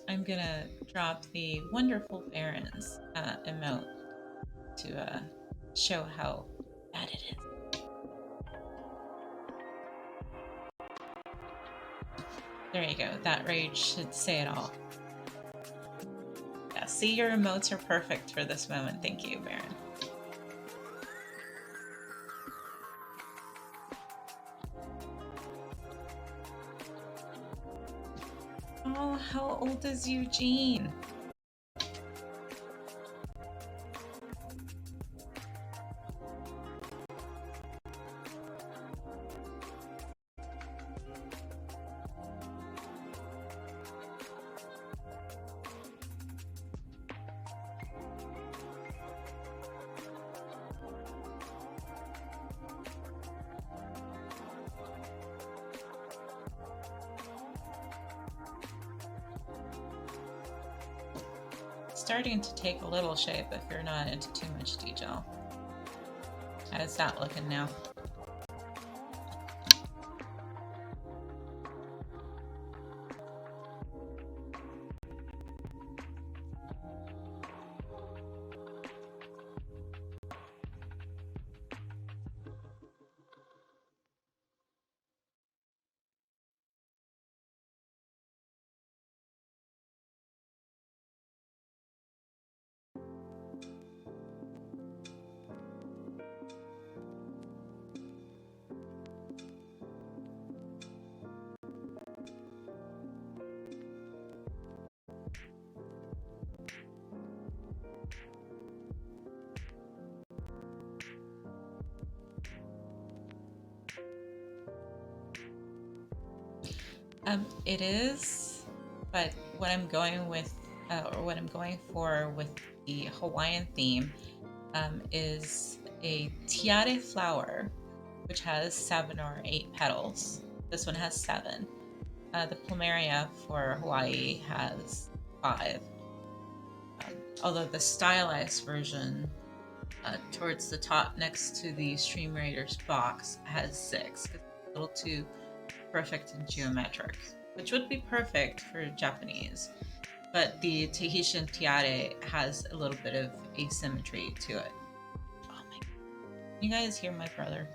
I'm gonna drop the wonderful Barons emote to show how bad it is. There you go. That rage should say it all. Yeah, see, your emotes are perfect for this moment. Thank you, Baron. Oh, how old is Eugene? Starting to take a little shape if you're not into too much detail. How's that looking now? It is, but what I'm going with, or what I'm going for with the Hawaiian theme, is a tiare flower, which has 7 or 8 petals. This one has 7. The plumeria for Hawaii has 5. Although the stylized version, towards the top next to the Stream Raiders box, has 6. It's a little too perfect and geometric, which would be perfect for Japanese, but the Tahitian tiare has a little bit of asymmetry to it. Oh my god. You guys hear my brother?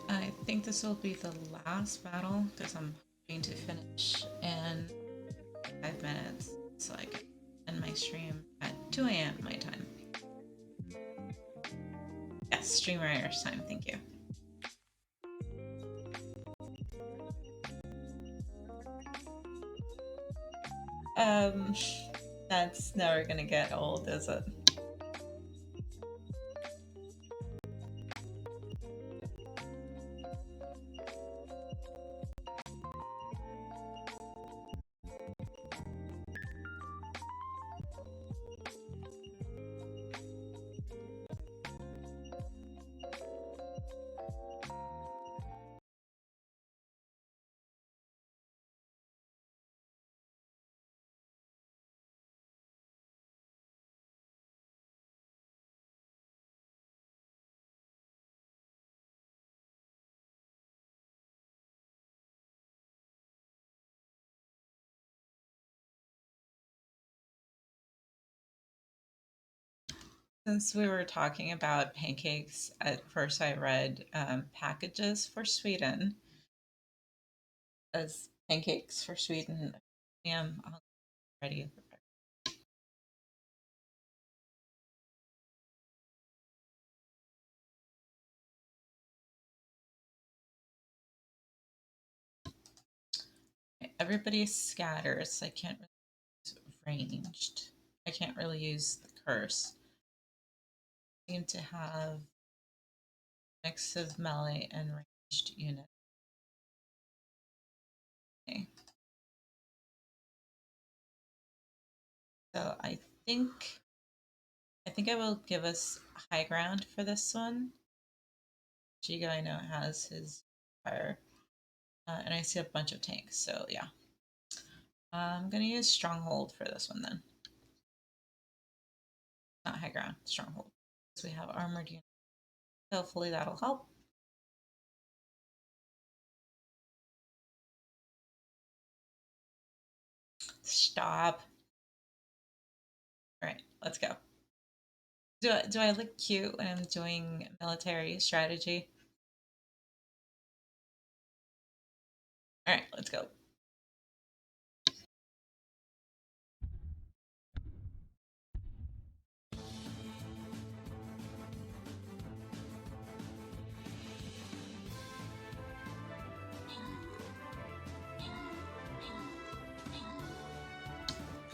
I think this will be the last battle because I'm hoping to finish in 5 minutes so I can end my stream at 2 a.m. my time. Yes, streamer Irish time, thank you. That's never gonna get old, is it? Since we were talking about pancakes, at first I read packages for Sweden as pancakes for Sweden. I'm ready. Everybody scatters. I can't really use ranged. I can't really use the curse. Seem to have mix of melee and ranged unit. Okay. So I think I will give us high ground for this one. Jigo, I know, has his fire. And I see a bunch of tanks, so yeah. I'm going to use Stronghold for this one then. Not high ground, Stronghold. Because we have armored units. Hopefully that'll help. Stop. All right, let's go. Do I look cute when I'm doing military strategy? All right, let's go.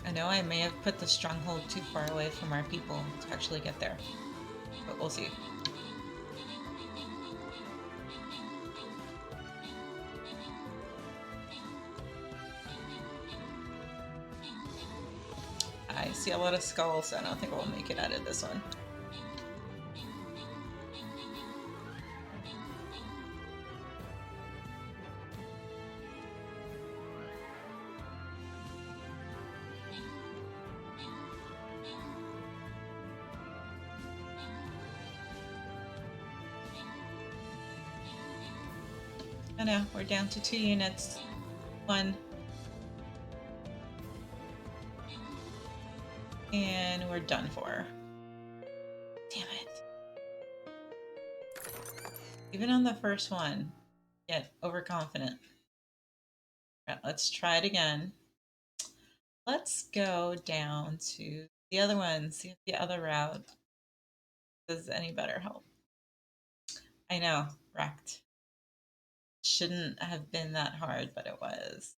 I know I may have put the stronghold too far away from our people to actually get there, but we'll see. I see a lot of skulls, so I don't think we'll make it out of this one. I know, we're down to 2 units. 1. And we're done for. Damn it. Even on the first one, get overconfident. Right, let's try it again. Let's go down to the other one, see if the other route does any better help. I know, wrecked. Shouldn't have been that hard, but it was.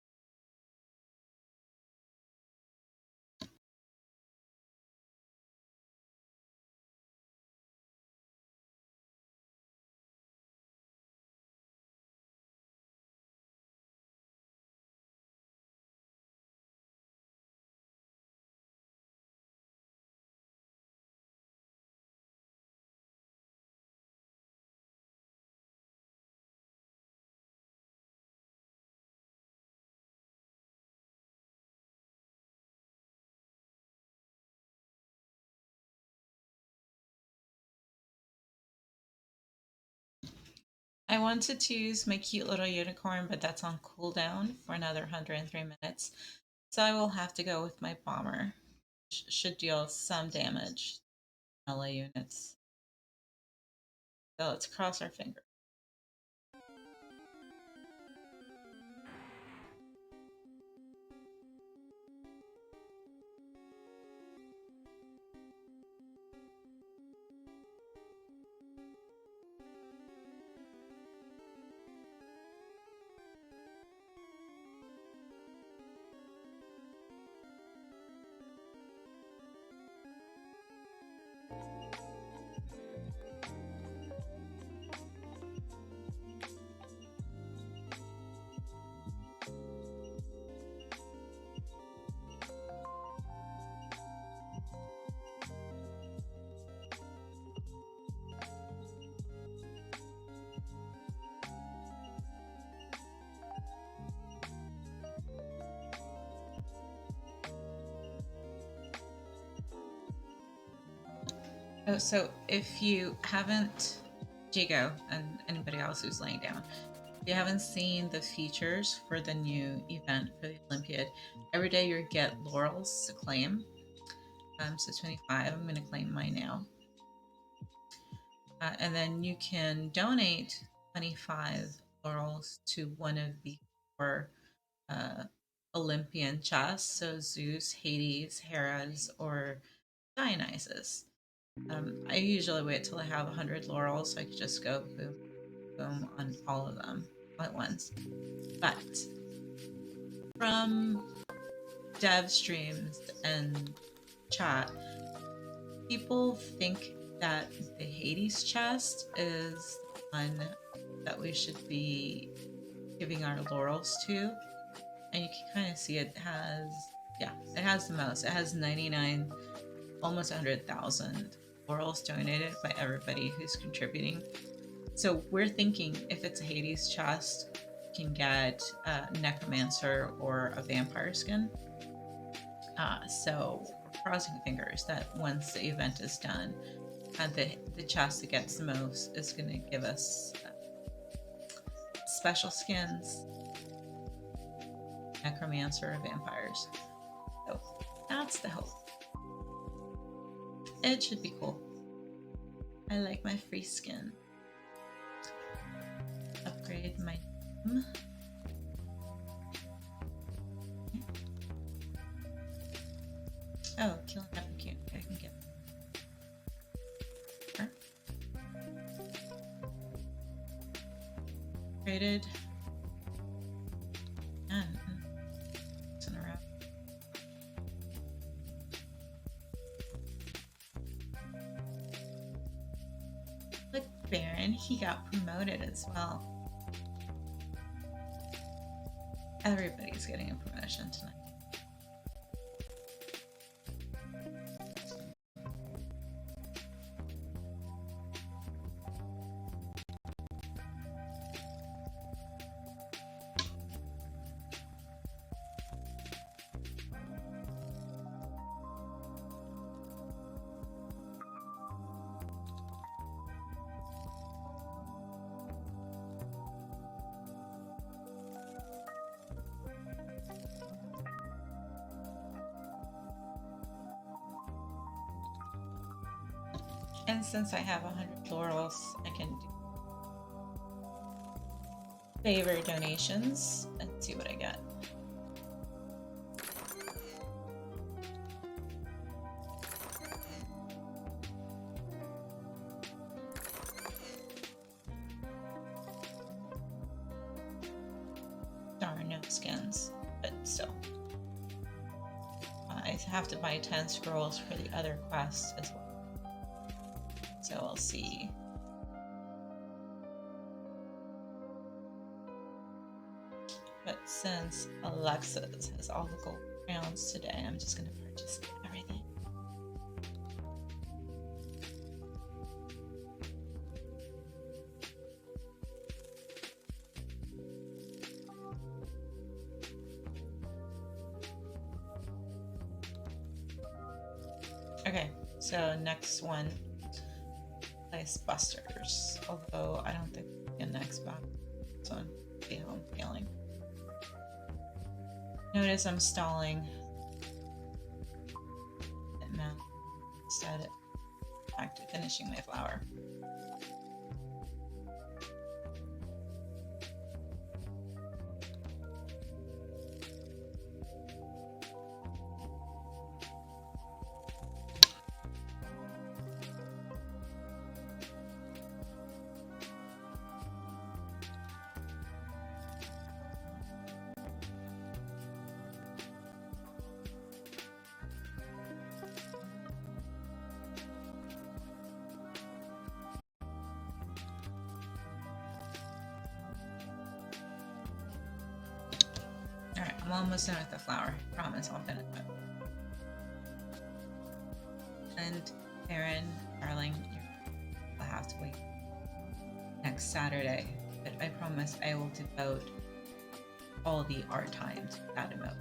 I wanted to use my cute little unicorn, but that's on cooldown for another 103 minutes. So I will have to go with my bomber. Should deal some damage to melee units. So let's cross our fingers. Oh, so if you haven't, Jigo, and anybody else who's laying down, if you haven't seen the features for the new event for the Olympiad, every day you get laurels to claim. So 25, I'm going to claim mine now. And then you can donate 25 laurels to one of the 4 Olympian chests, so Zeus, Hades, Hera's, or Dionysus. I usually wait till I have 100 laurels so I can just go boom, boom on all of them at once. But from dev streams and chat, people think that the Hades chest is one that we should be giving our laurels to. And you can kind of see it has, yeah, it has the most. It has 99, almost 100,000 laurels donated by everybody who's contributing. So we're thinking if it's a Hades chest, you can get a necromancer or a vampire skin. So we're crossing fingers that once the event is done, the chest that gets the most is going to give us special skins, necromancer, or vampires. So that's the hope. It should be cool. I like my free skin. Upgrade my name. Oh, killing Epicune. I can get her. Upgraded. And it's in a row. Look, Baron, he got promoted as well. Everybody's getting a promotion tonight. And since I have 100 laurels, I can do favor donations and see what I get. Darn, no skins, but still. I have to buy 10 scrolls for the other quests as well. So we'll see. But since Alexis has all the gold crowns today, I'm just going to purchase everything. Okay, so next one. Place Busters, although I don't think we can next back. So see how I'm feeling. Notice I'm stalling. Instead, back to finishing my flower. Alright, I'm almost done with the flower. Promise I'll finish it. And Aaron, darling, you'll have to wait next Saturday. But I promise I will devote all the art time to that emote.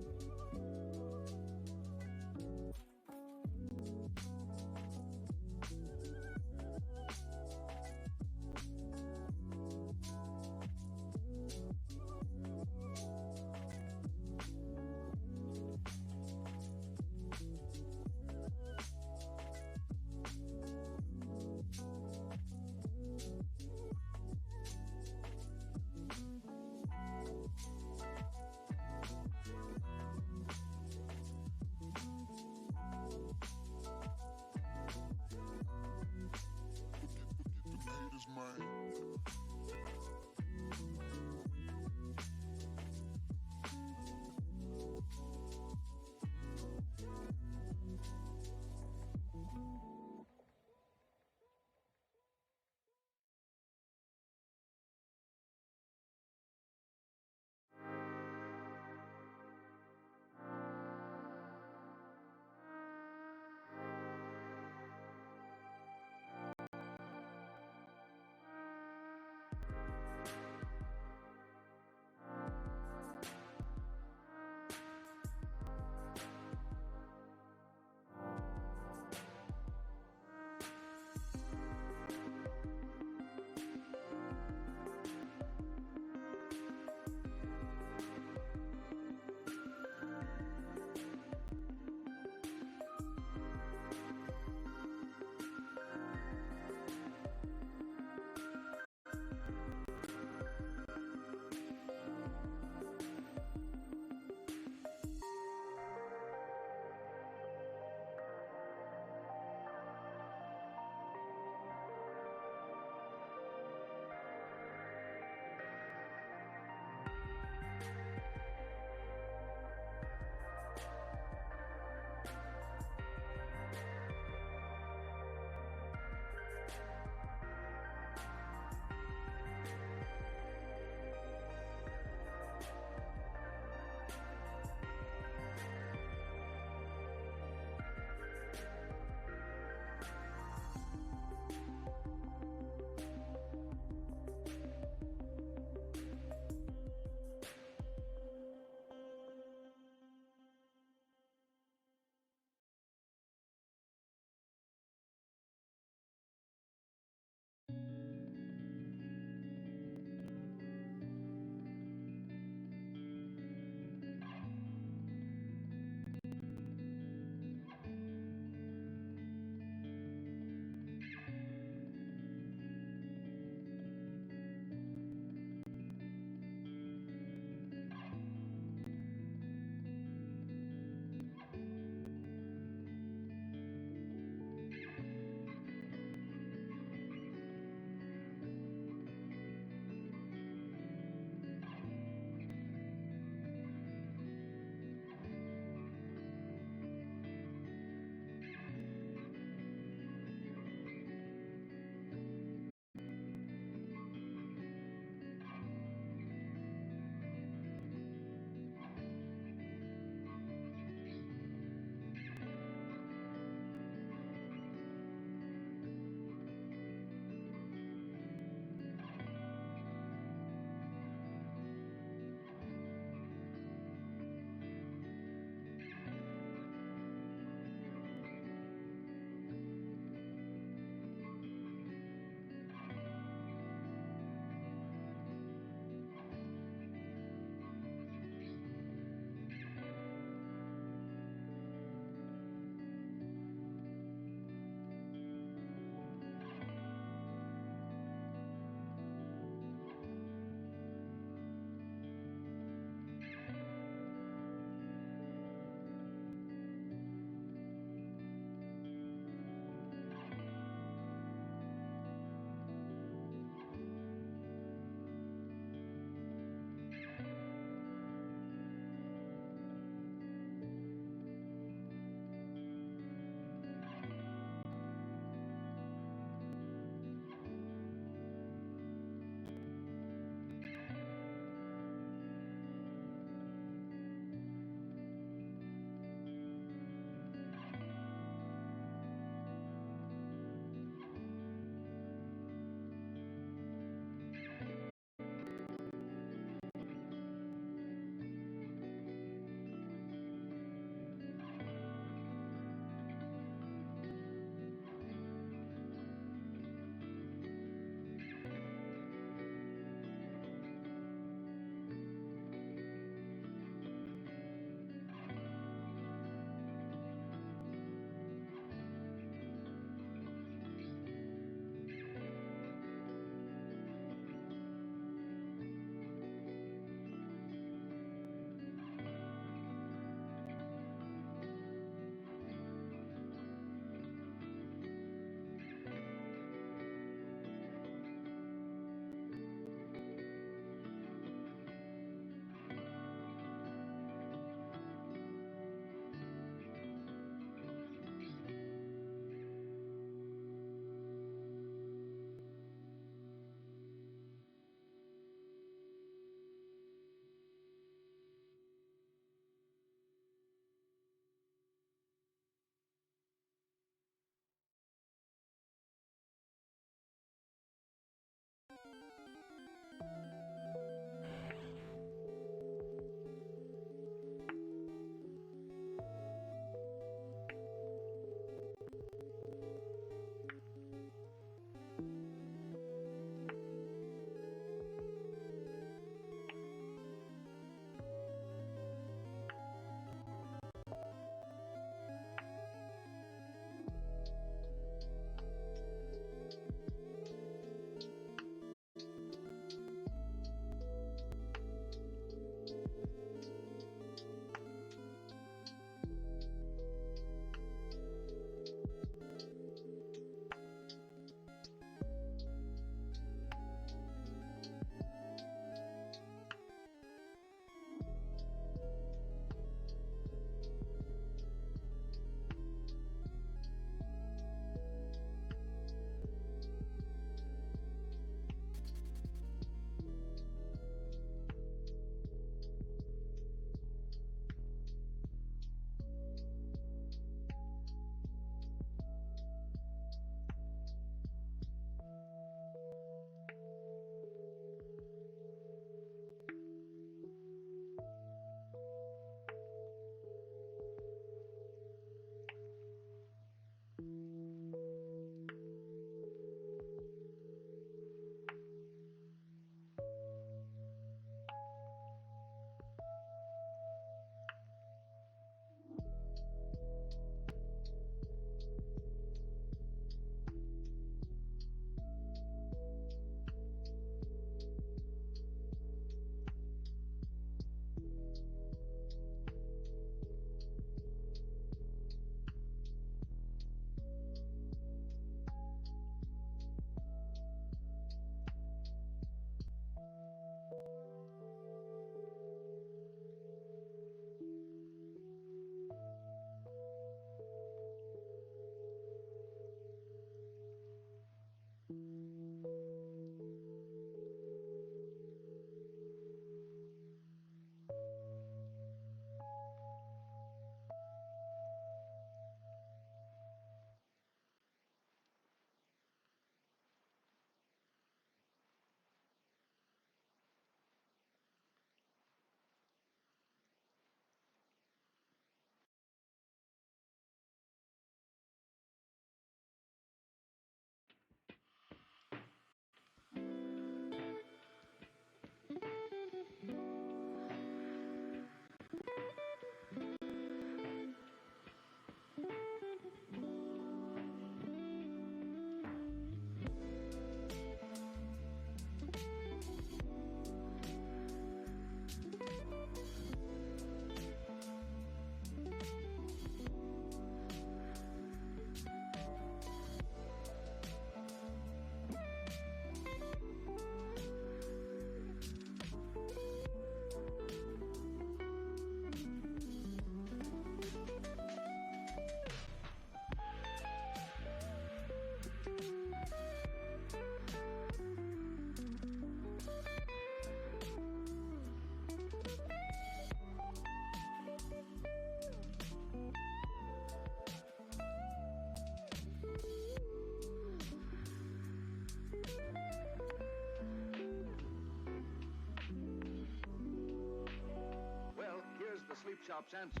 Shop's answer.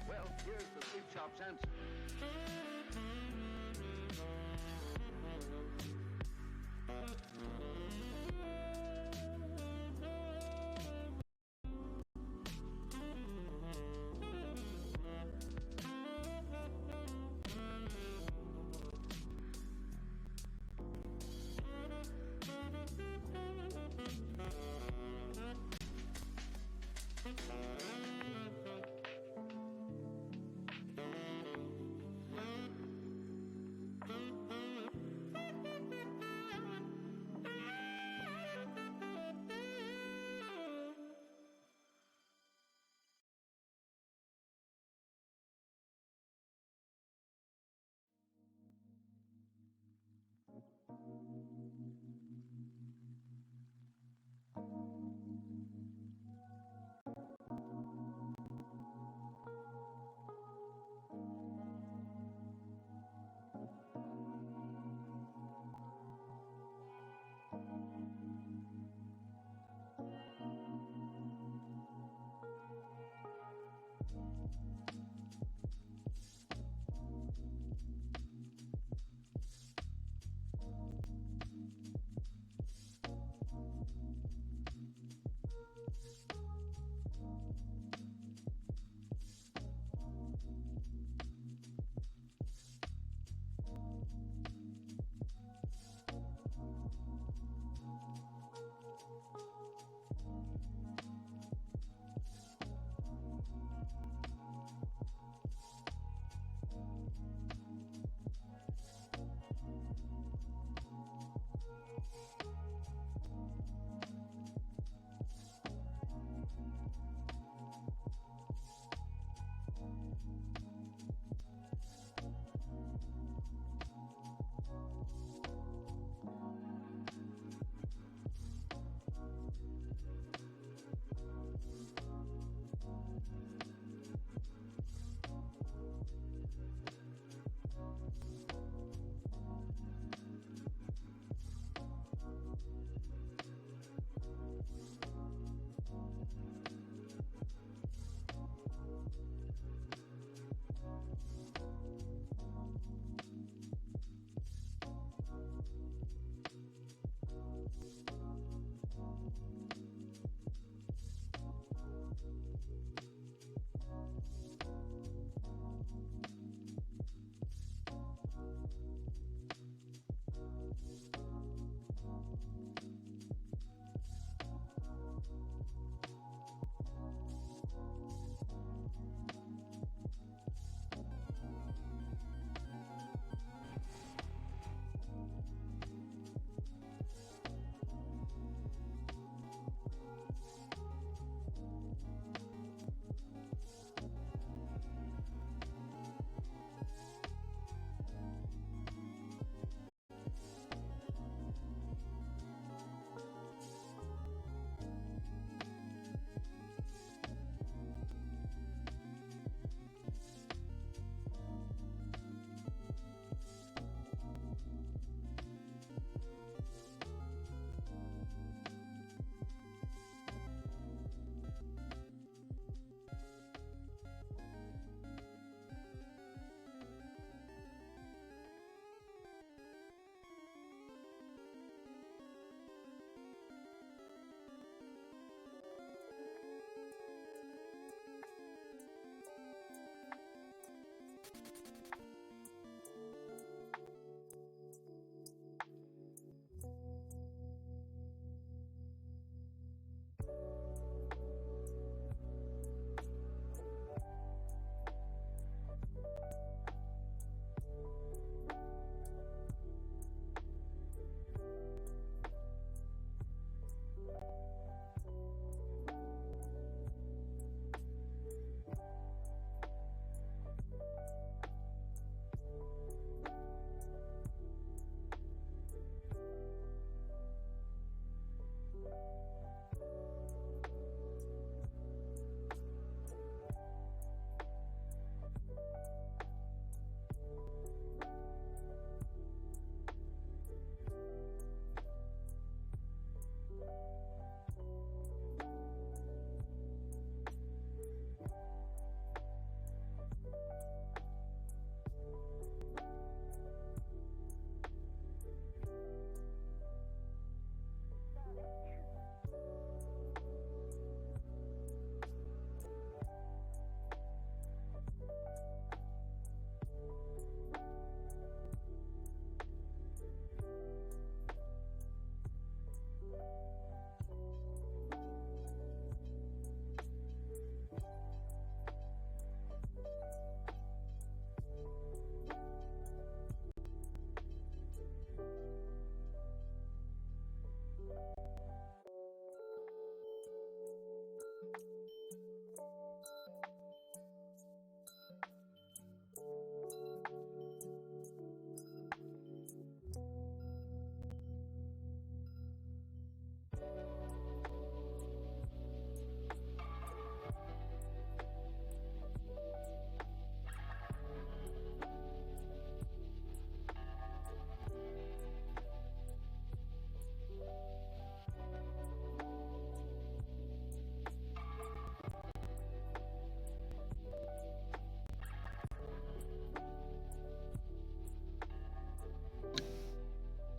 Well, here's the Sweet Shop's answer.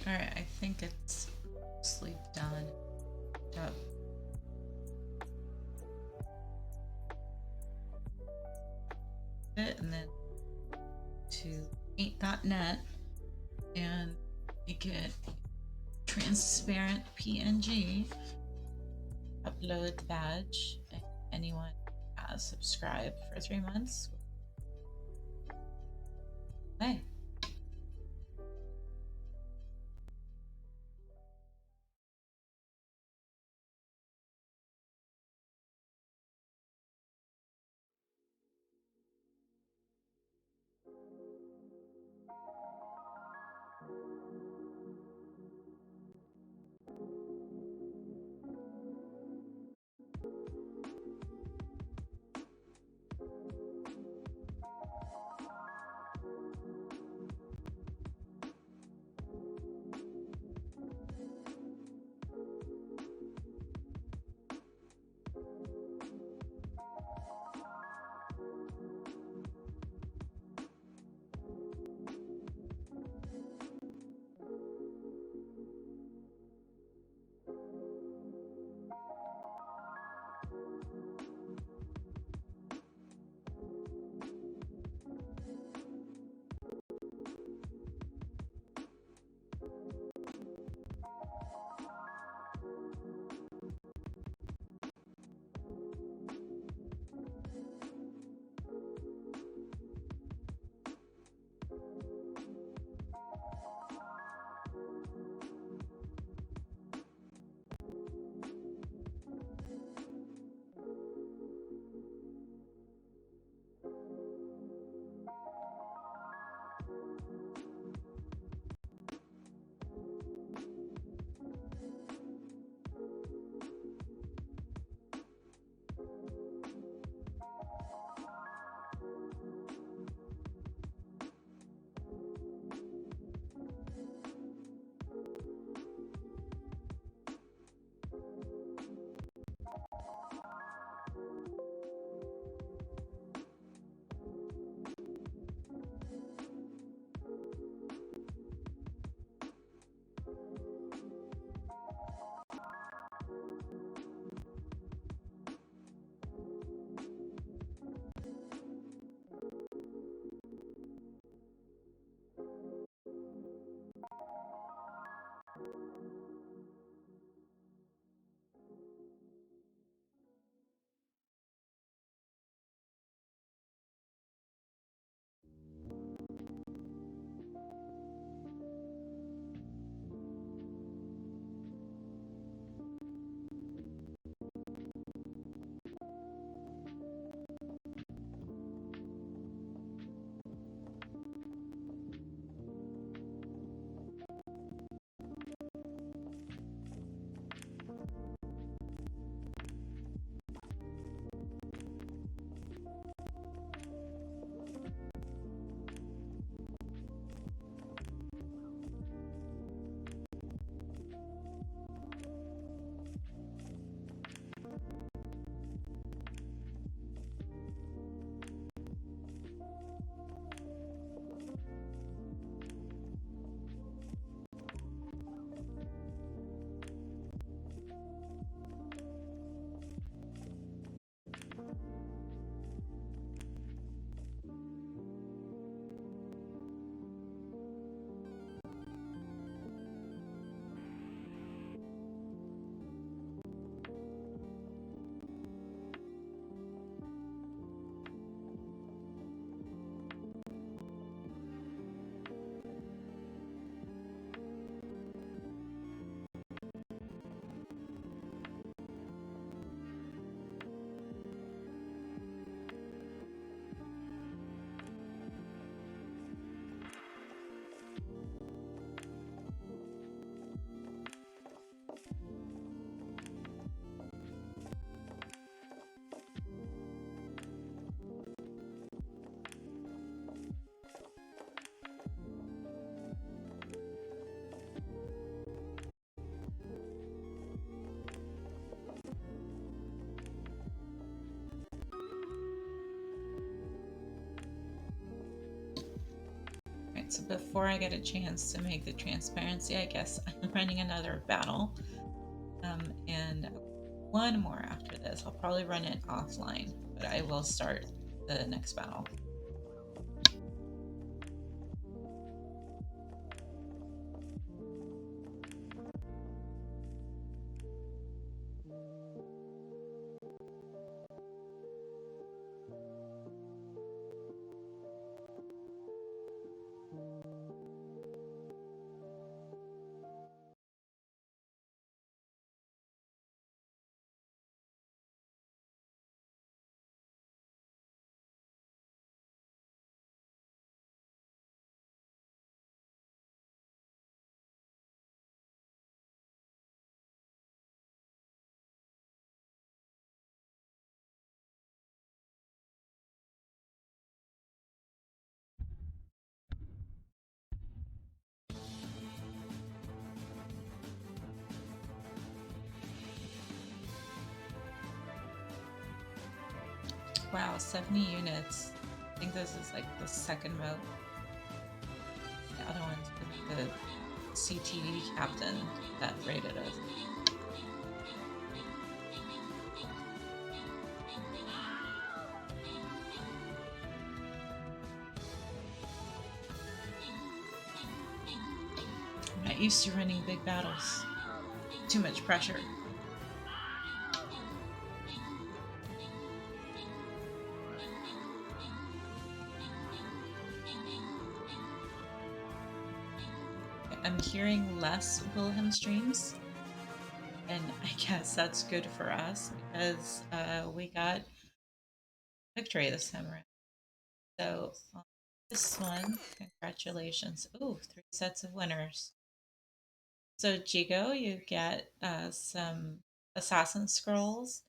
All right, I think it's sleep done. Yep. And then to paint.net and make it transparent PNG. Upload the badge. If anyone has subscribed for 3 months. Hey. Alright, so before I get a chance to make the transparency, I guess I'm running another battle. And one more after this. I'll probably run it offline, but I will start the next battle. Wow, 70 units. I think this is like the second most. The other one's the CTV captain that raided us. I'm not used to running big battles. Too much pressure. I'm hearing less Wilhelm streams, and I guess that's good for us because we got victory this time around. So on this one, congratulations. Ooh, 3 sets of winners. So Jigo, you get some Assassin Scrolls,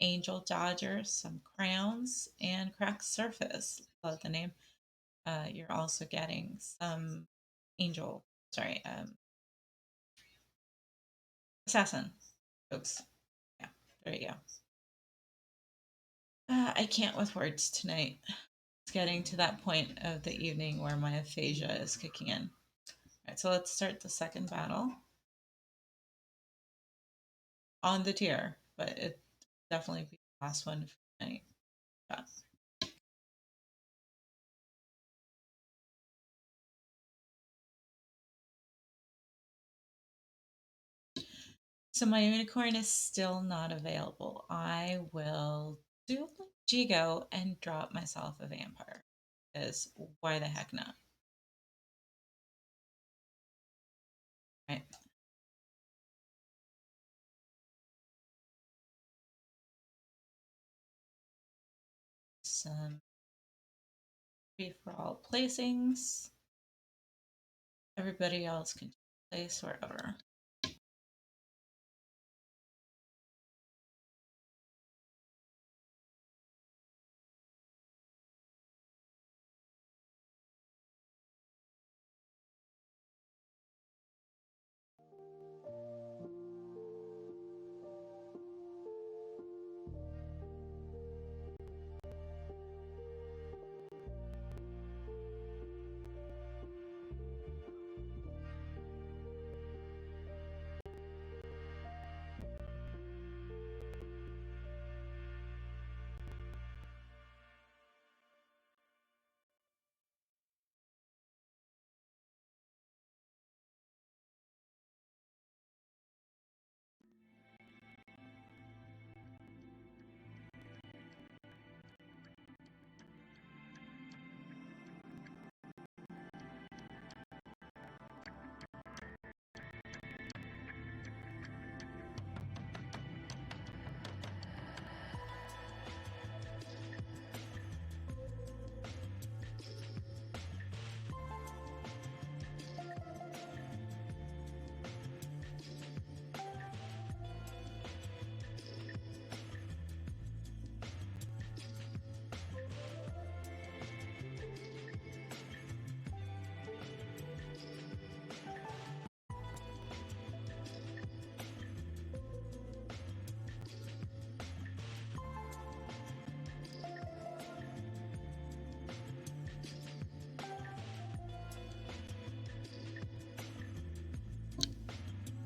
Angel Dodgers, some crowns, and Cracked Surface. Love the name. You're also getting some Angel, sorry, Assassin folks. Yeah, there you go. I can't with words tonight. It's getting to that point of the evening where my aphasia is kicking in. All right, so let's start the second battle on the tier, but it definitely be the last one for tonight. Yeah. So my unicorn is still not available. I will do like Jigo and drop myself a vampire. Because why the heck not? Right. Some free for all placings. Everybody else can place wherever.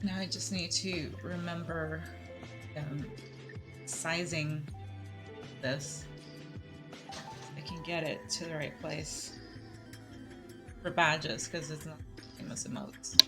Now I just need to remember sizing this. I can get it to the right place for badges because it's not the same as emotes.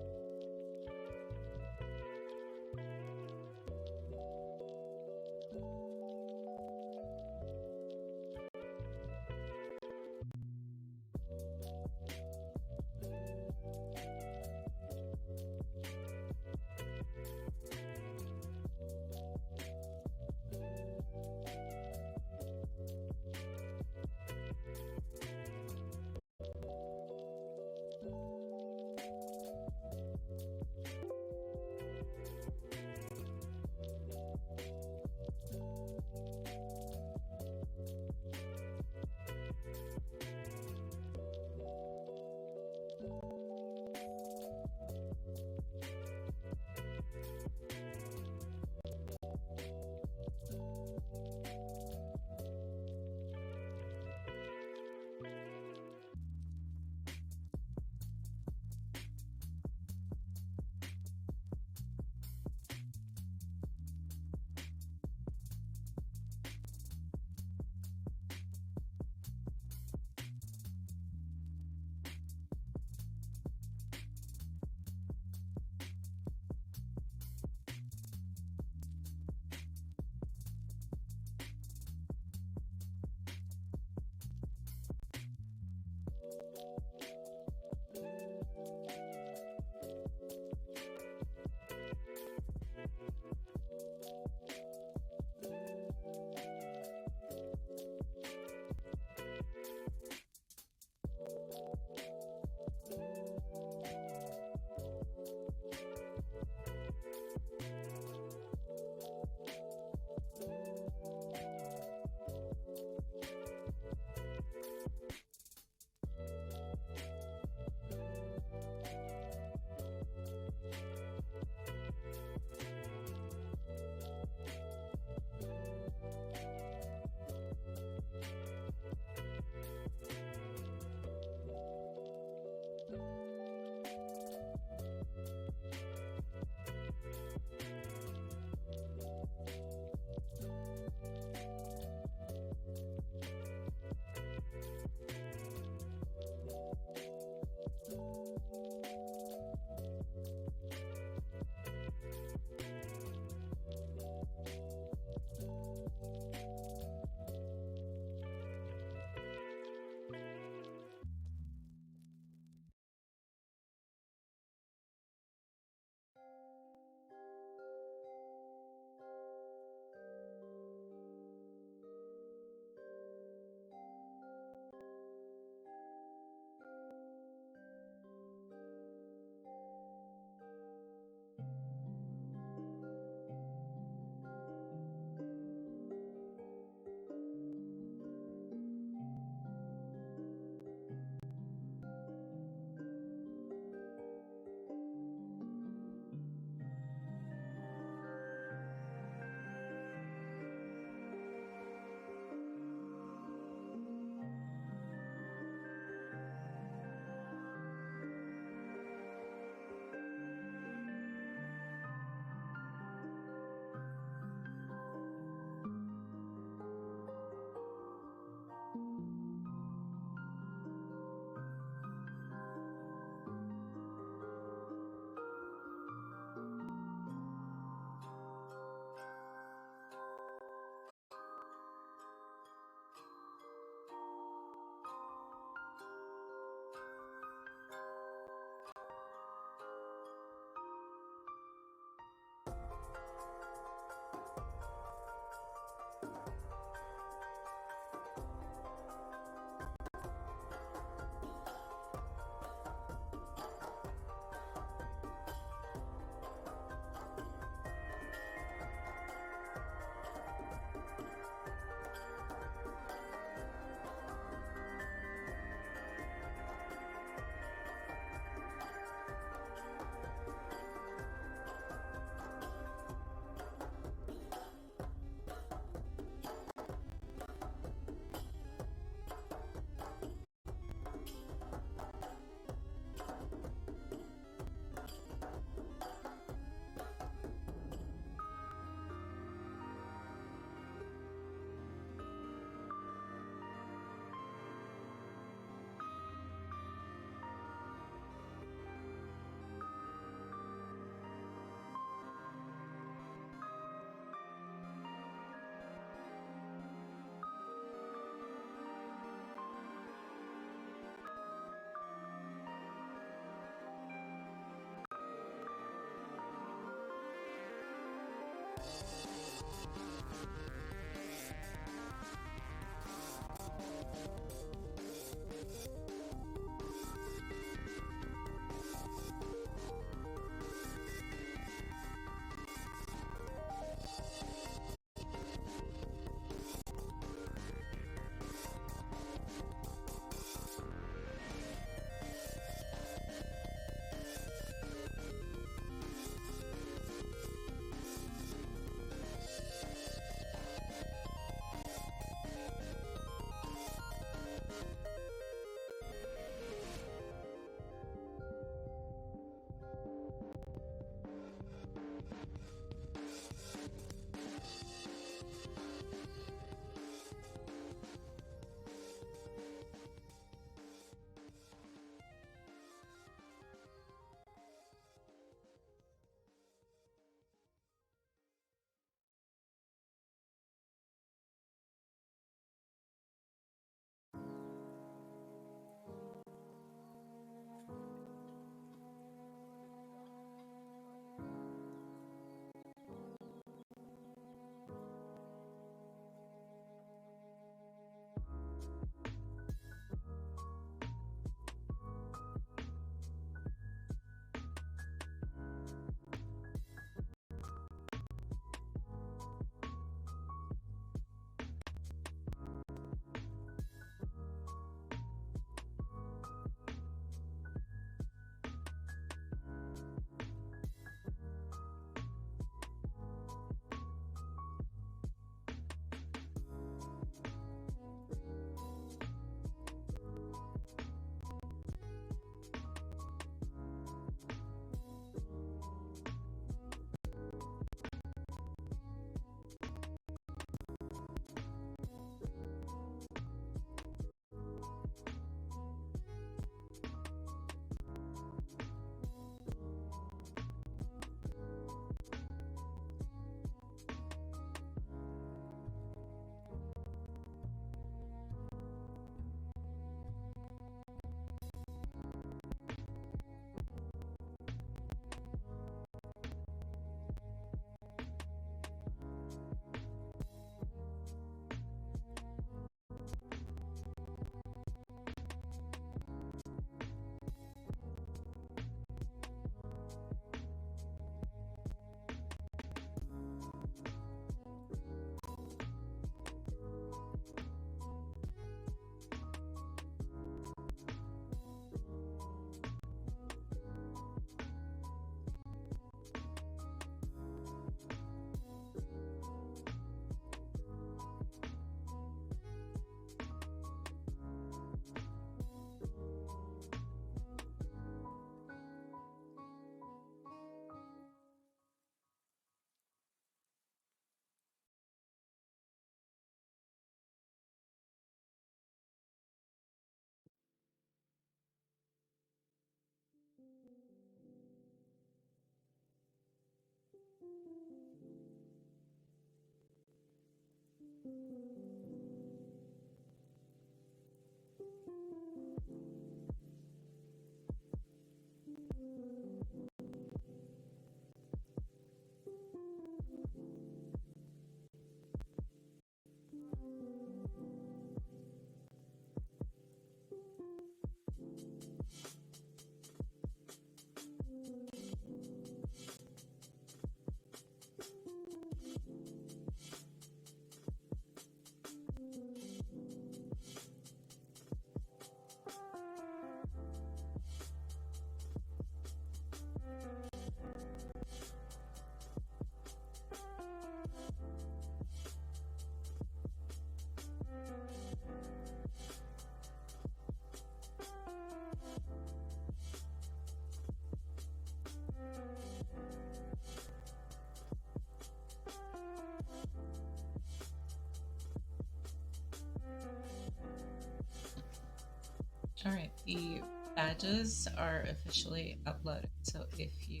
All right, the badges are officially uploaded. So if you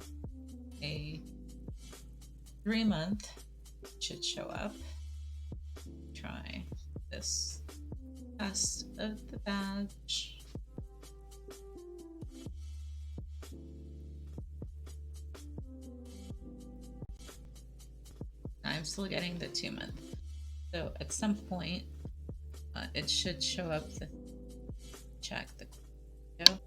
a 3-month should show up. Try this test of the badge. I'm I'm still getting the 2-month. So at some point, it should show up the check the window.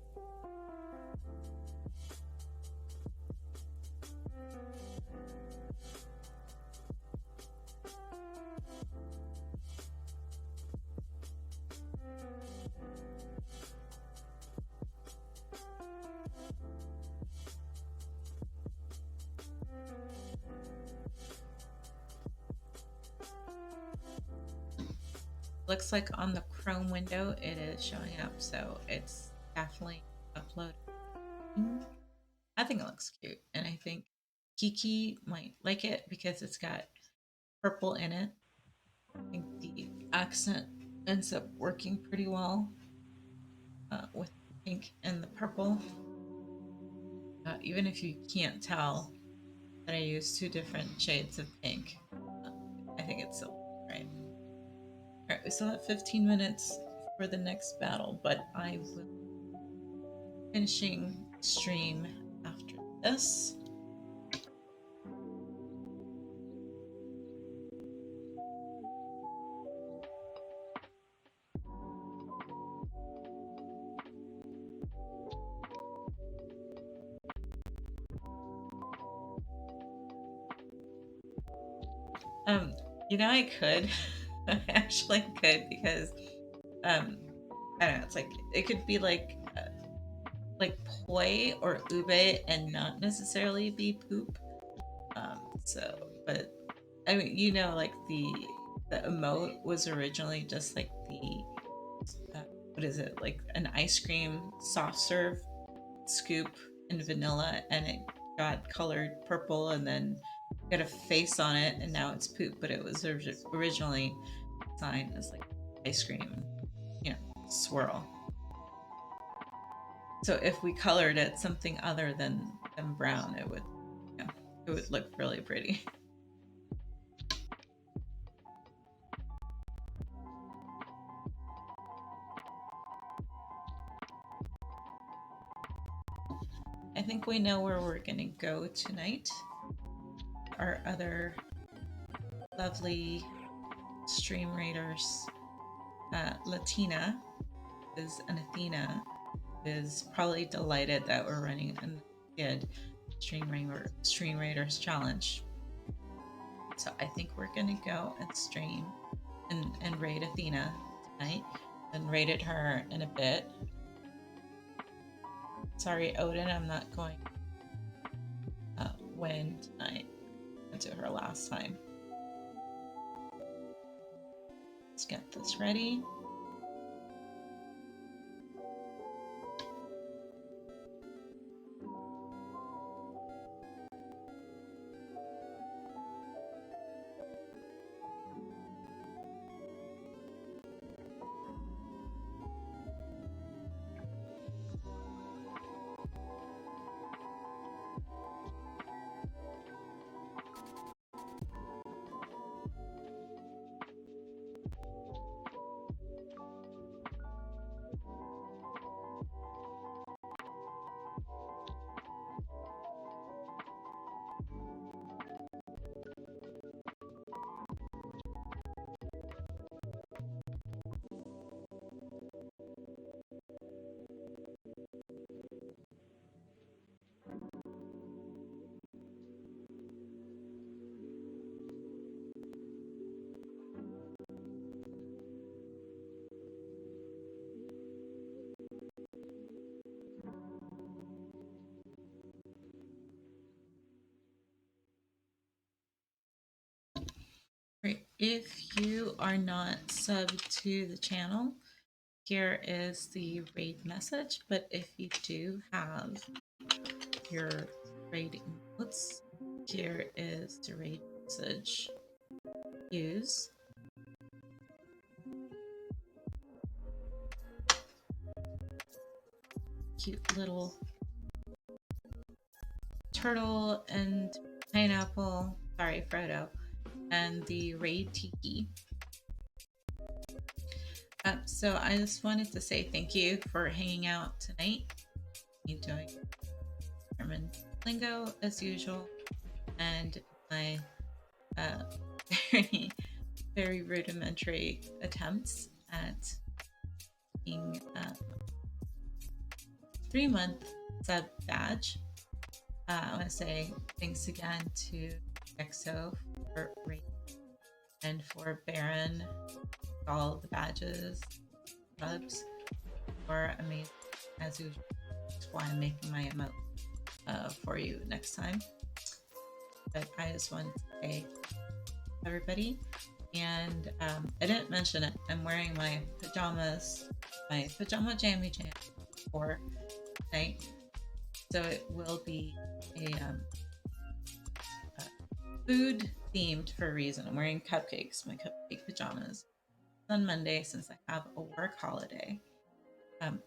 Looks like on the Chrome window it is showing up, so it's definitely uploaded. I think it looks cute, and I think Kiki might like it because it's got purple in it. I think the accent ends up working pretty well with pink and the purple. Even if you can't tell that I use 2 different shades of pink, I think it's still right. Alright, we still have 15 minutes for the next battle, but I will be finishing stream after this. I could. I actually could because I don't know. It's like it could be like poi or ube and not necessarily be poop. But I mean, like the emote was originally just like the what is it, like an ice cream soft serve scoop in vanilla, and it got colored purple and then got a face on it, and now it's poop. But it was originally designed as like ice cream, swirl. So if we colored it something other than brown, it would look really pretty. I think we know where we're gonna go tonight. Our other lovely stream raiders, Latina and Athena is probably delighted that we're running a good Stream Raiders challenge. So I think we're gonna go and stream and raid Athena tonight, and raided her in a bit. Sorry, Odin, I'm not going win tonight. I went to her last time. Let's get this ready. If you are not subbed to the channel, here is the raid message. But if you do have your raid emotes, here is the raid message. Use. Cute little turtle and pineapple. Sorry, Frodo. And the raid tiki. So I just wanted to say thank you for hanging out tonight. You doing German lingo as usual, and my very, very rudimentary attempts at being 3-month sub badge. I want to say thanks again to EXO for rate and for Baron, all the badges, subs, for amazing as usual. That's why I'm making my emote for you next time. But I just want to say everybody, and I didn't mention it. I'm wearing my pajamas, my pajama jammy jam for tonight. So it will be a food themed for a reason. I'm wearing cupcakes, my cupcake pajamas. On Monday, since I have a work holiday,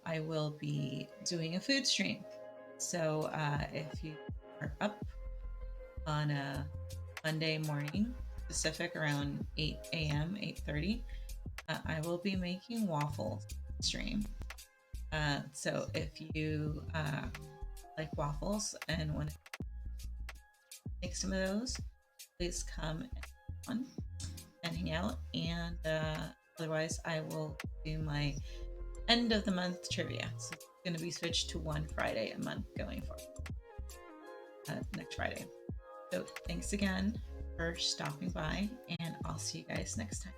I will be doing a food stream. So if you are up on a Monday morning, Pacific, around 8 a.m., 8:30, I will be making waffles stream. So if you like waffles and want to make some of those, please come on and hang out. And otherwise, I will do my end of the month trivia. So it's going to be switched to one Friday a month going forward. Next Friday. So thanks again for stopping by, and I'll see you guys next time.